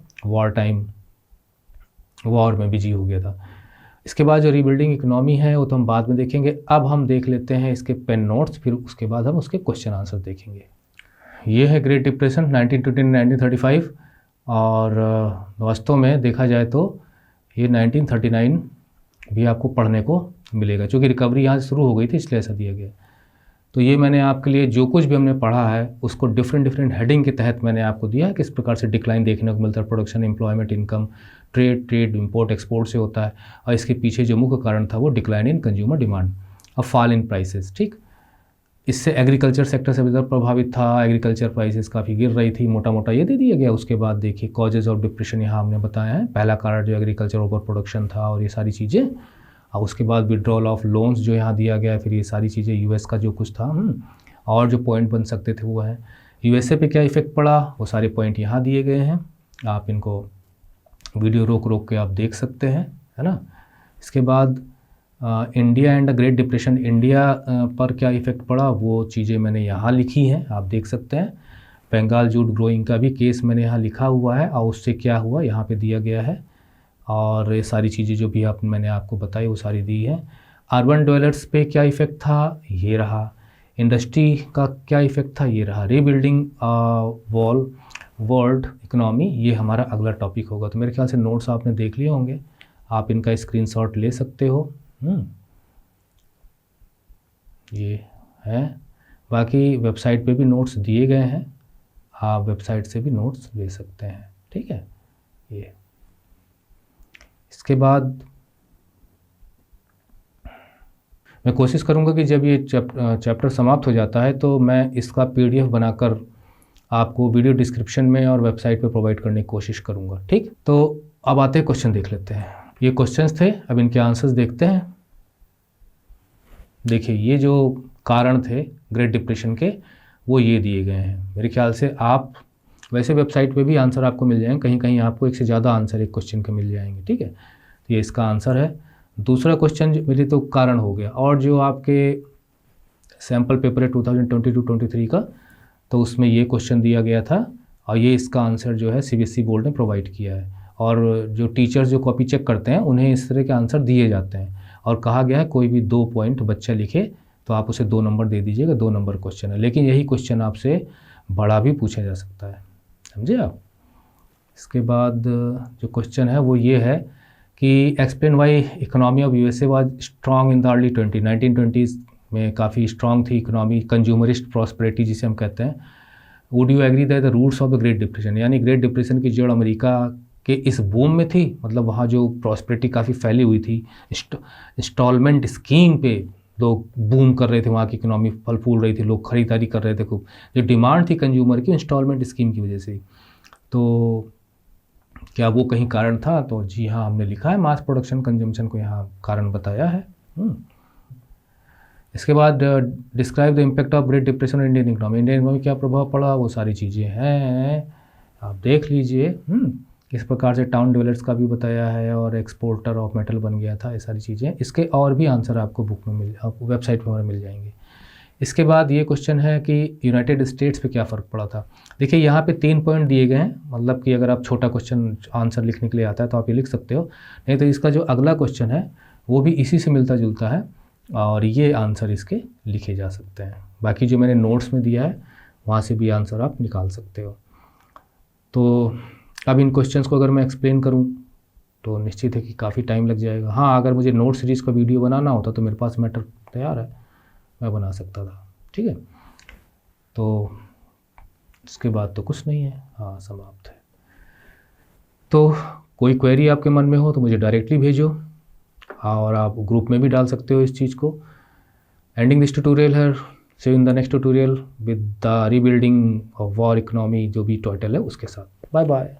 वॉर में बिजी हो गया था। इसके बाद जो रीबिल्डिंग इकोनॉमी है वो तो हम बाद में देखेंगे। अब हम देख लेते हैं इसके पेन नोट्स, फिर उसके बाद हम उसके क्वेश्चन आंसर देखेंगे। ये है ग्रेट डिप्रेशन 1929-1935, और वास्तव में देखा जाए तो ये 1939 भी आपको पढ़ने को मिलेगा, क्योंकि रिकवरी यहाँ से शुरू हो गई थी, इसलिए ऐसा दिया गया। तो ये मैंने आपके लिए जो कुछ भी हमने पढ़ा है उसको डिफरेंट हेडिंग के तहत मैंने आपको दिया है, किस प्रकार से डिक्लाइन देखने को मिलता है, production, employment, income, trade, import export से होता है, और इसके पीछे जो मुख्य कारण था वो डिक्लाइन इन कंज्यूमर डिमांड और फॉल इन प्राइसेस। ठीक, इससे एग्रीकल्चर सेक्टर से भी ज़्यादा प्रभावित था, एग्रीकल्चर प्राइसेस काफ़ी गिर रही थी, मोटा मोटा ये दे दिया गया। उसके बाद देखिए कॉजेज ऑफ डिप्रेशन यहाँ हमने बताया है। पहला कारण जो एग्रीकल्चर ओवर प्रोडक्शन था और ये सारी चीज़ें, और उसके बाद विड्रॉल ऑफ लोन्स जो यहाँ दिया गया है, फिर ये सारी चीज़ें, यूएस का जो कुछ था और जो पॉइंट बन सकते थे वो है। यूएसए पे क्या इफ़ेक्ट पड़ा, वो सारे पॉइंट यहाँ दिए गए हैं, आप इनको वीडियो रोक के आप देख सकते हैं, है ना। इसके बाद India and the great depression, India पर क्या इफ़ेक्ट पड़ा वो चीज़ें मैंने यहाँ लिखी हैं, आप देख सकते हैं। बंगाल जूट ग्रोइंग का भी केस मैंने यहाँ लिखा हुआ है, और उससे क्या हुआ यहाँ पे दिया गया है, और ये सारी चीज़ें जो भी मैंने आपको बताई वो सारी दी है। अर्बन डेवलपर्स पे क्या इफ़ेक्ट था, ये रहा। इंडस्ट्री का क्या इफ़ेक्ट था, ये रहा। रीबिल्डिंग वर्ल्ड इकोनॉमी, ये हमारा अगला टॉपिक होगा। तो मेरे ख्याल से नोट्स आपने देख लिए होंगे, आप इनका स्क्रीनशॉट ले सकते हो। ये है, बाकी वेबसाइट पे भी नोट्स दिए गए हैं, आप वेबसाइट से भी नोट्स ले सकते हैं। ठीक है, ये इसके बाद मैं कोशिश करूंगा कि जब ये चैप्टर समाप्त हो जाता है तो मैं इसका पीडीएफ बनाकर आपको वीडियो डिस्क्रिप्शन में और वेबसाइट पे प्रोवाइड करने की कोशिश करूंगा। ठीक, तो अब आते हैं क्वेश्चन देख लेते हैं। ये क्वेश्चंस थे, अब इनके आंसर्स देखते हैं। देखिए ये जो कारण थे ग्रेट डिप्रेशन के वो ये दिए गए हैं। मेरे ख्याल से आप वैसे वेबसाइट पे भी आंसर आपको मिल जाएंगे, कहीं कहीं आपको एक से ज़्यादा आंसर एक क्वेश्चन के मिल जाएंगे। ठीक है, तो ये इसका आंसर है। दूसरा क्वेश्चन मेरे तो कारण हो गया, और जो आपके सैम्पल पेपर है 2022-23 का, तो उसमें ये क्वेश्चन दिया गया था, और ये इसका आंसर जो है सीबीएसई बोर्ड ने प्रोवाइड किया है। और जो टीचर्स जो कॉपी चेक करते हैं उन्हें इस तरह के आंसर दिए जाते हैं, और कहा गया है कोई भी 2 पॉइंट बच्चा लिखे तो आप उसे 2 नंबर दे दीजिएगा, 2 नंबर क्वेश्चन है। लेकिन यही क्वेश्चन आपसे बड़ा भी पूछा जा सकता है, समझे आप। इसके बाद जो क्वेश्चन है वो ये है कि explain why economy of USA was strong in the early 1920s में काफ़ी स्ट्रॉन्ग थी इकोनॉमी, कंज्यूमरिस्ट प्रॉस्पेरिटी जिसे हम कहते हैं। Would you agree that the roots of the great depression, यानी ग्रेट डिप्रेशन की जड़ अमेरिका के इस बूम में थी, मतलब वहाँ जो प्रॉस्पेरिटी काफ़ी फैली हुई थी, इंस्टॉलमेंट स्कीम पे लोग बूम कर रहे थे, वहाँ की इकोनॉमी फल फूल रही थी, लोग खरीदारी कर रहे थे खूब, जो डिमांड थी कंज्यूमर की इंस्टॉलमेंट स्कीम की वजह से। तो क्या वो कहीं कारण था, तो जी हाँ, हमने लिखा है मास प्रोडक्शन कंजम्पशन को यहाँ कारण बताया है। इसके बाद describe the impact of great depression Indian economy, Indian economy क्या प्रभाव पड़ा, वो सारी चीज़ें हैं, आप देख लीजिए। किस प्रकार से टाउन डेवलपर्स का भी बताया है, और एक्सपोर्टर ऑफ मेटल बन गया था, ये सारी चीज़ें। इसके और भी आंसर आपको बुक में आपको वेबसाइट पर मिल जाएंगे। इसके बाद ये क्वेश्चन है कि यूनाइटेड स्टेट्स पे क्या फ़र्क पड़ा था। देखिए यहाँ पे 3 पॉइंट दिए गए हैं, मतलब कि अगर आप छोटा क्वेश्चन आंसर लिखने के लिए आता है तो आप ये लिख सकते हो, नहीं तो इसका जो अगला क्वेश्चन है वो भी इसी से मिलता जुलता है, और ये आंसर इसके लिखे जा सकते हैं। बाकी जो मैंने नोट्स में दिया है वहाँ से भी आंसर आप निकाल सकते हो। तो अब इन क्वेश्चंस को अगर मैं एक्सप्लेन करूं तो निश्चित है कि काफ़ी टाइम लग जाएगा। हाँ, अगर मुझे नोट सीरीज़ का वीडियो बनाना होता तो मेरे पास मैटर तैयार है, मैं बना सकता था। ठीक है, तो इसके बाद तो कुछ नहीं है, हाँ समाप्त है। तो कोई क्वेरी आपके मन में हो तो मुझे डायरेक्टली भेजो, और आप ग्रुप में भी डाल सकते हो इस चीज़ को। एंडिंग दिस ट्यूटोरियल है, see you in the next tutorial with the rebuilding of war economy, जो भी टाइटल है उसके साथ। Bye bye.